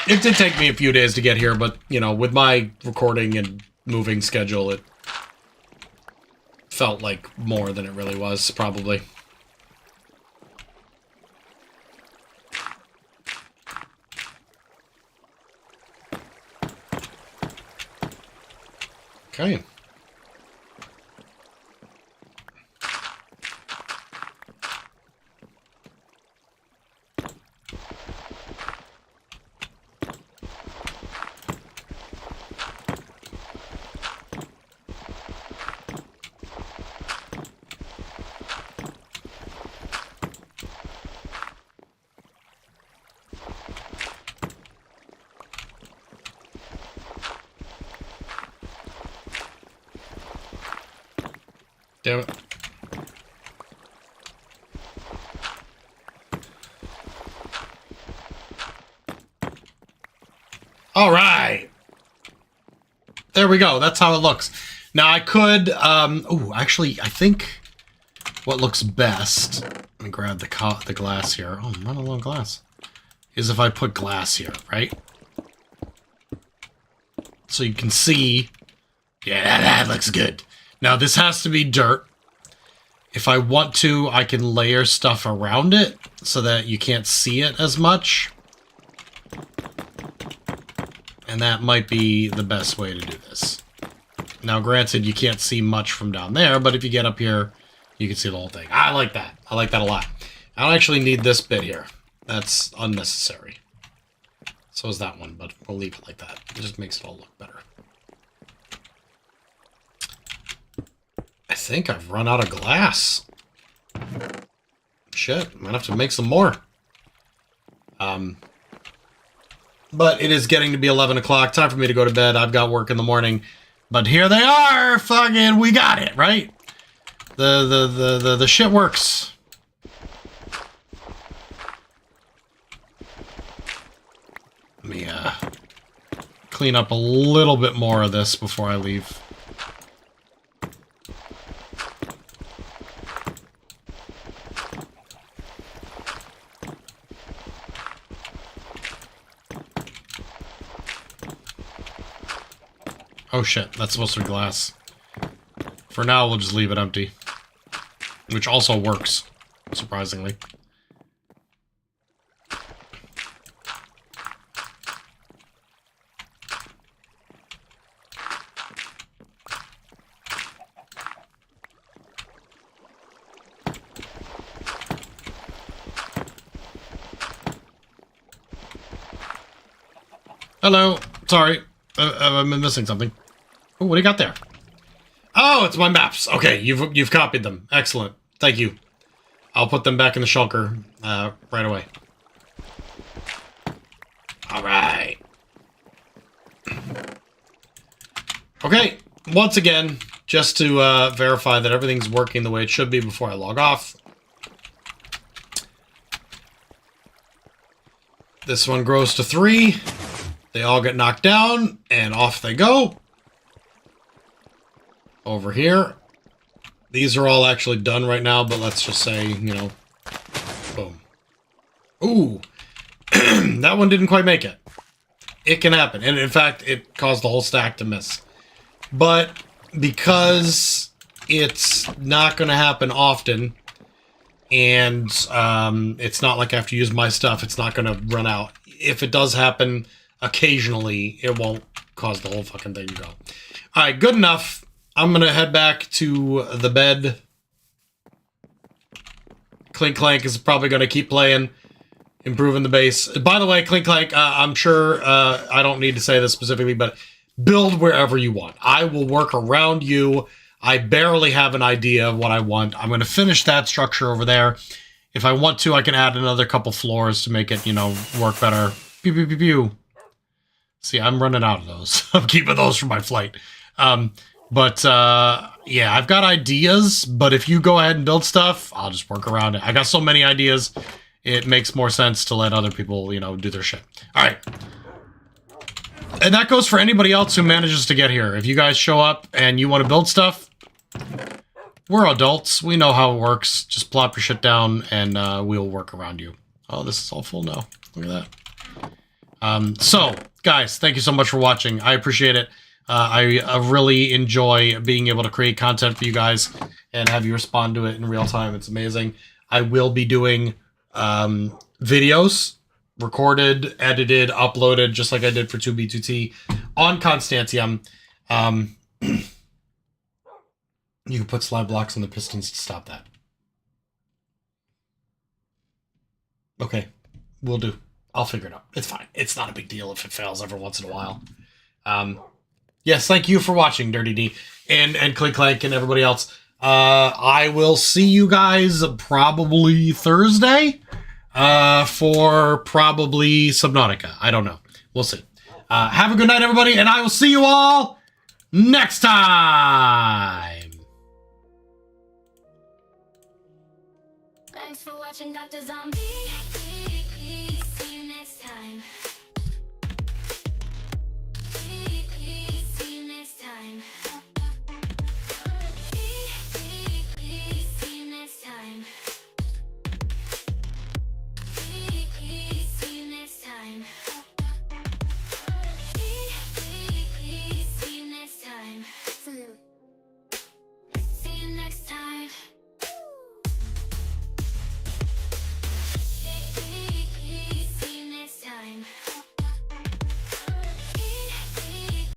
It did take me a few days to get here, but, you know, with my recording and moving schedule, it felt like more than it really was, probably. Okay. Damn it. All right. There we go. That's how it looks. Now I could, oh, actually, I think what looks best, let me grab the glass here. Oh, I'm running low on glass. Is if I put glass here, right? So you can see, yeah, that looks good. Now this has to be dirt. If I want to, I can layer stuff around it so that you can't see it as much. And that might be the best way to do this. Now, granted, you can't see much from down there, but if you get up here, you can see the whole thing. I like that. I like that a lot. I don't actually need this bit here. That's unnecessary. So is that one, but we'll leave it like that. It just makes it all look better. I think I've run out of glass. Shit, might have to make some more. But it is getting to be 11 o'clock. Time for me to go to bed. I've got work in the morning. But here they are! Fucking, we got it, right? The shit works. Let me, clean up a little bit more of this before I leave. Oh shit, that's supposed to be glass. For now, we'll just leave it empty. Which also works, surprisingly. Hello, sorry, I'm missing something. Oh, what do you got there? Oh, it's my maps. Okay, you've copied them. Excellent. Thank you. I'll put them back in the shulker right away. All right. Okay, once again, just to verify that everything's working the way it should be before I log off. This one grows to 3. They all get knocked down, and off they go. Over here. These are all actually done right now, but let's just say, you know, boom. Ooh, that one didn't quite make it. It can happen. And in fact, it caused the whole stack to miss. But because it's not going to happen often, and it's not like I have to use my stuff, it's not going to run out. If it does happen occasionally, it won't cause the whole fucking thing to go. All right, good enough. I'm going to head back to the bed. Clink Clank is probably going to keep playing, improving the base. By the way, Clink Clank, I'm sure I don't need to say this specifically, but build wherever you want. I will work around you. I barely have an idea of what I want. I'm going to finish that structure over there. If I want to, I can add another couple floors to make it, you know, work better. Pew, pew, pew, pew. See, I'm running out of those. I'm keeping those for my flight. But, yeah, I've got ideas, but if you go ahead and build stuff, I'll just work around it. I got so many ideas, it makes more sense to let other people, you know, do their shit. All right. And that goes for anybody else who manages to get here. If you guys show up and you want to build stuff, we're adults. We know how it works. Just plop your shit down and we'll work around you. Oh, this is all full now. Look at that. So, guys, thank you so much for watching. I appreciate it. I really enjoy being able to create content for you guys and have you respond to it in real time. It's amazing. I will be doing videos, recorded, edited, uploaded, just like I did for 2B2T on Constantiam. You can put slide blocks on the pistons to stop that. Okay, we'll do. I'll figure it out. It's fine. It's not a big deal if it fails every once in a while. Yes, thank you for watching, Dirty D, and Click Clank and everybody else. I will see you guys probably Thursday for probably Subnautica. I don't know. We'll see. Have a good night, everybody, and I will see you all next time. Thanks for watching Doctrzombie.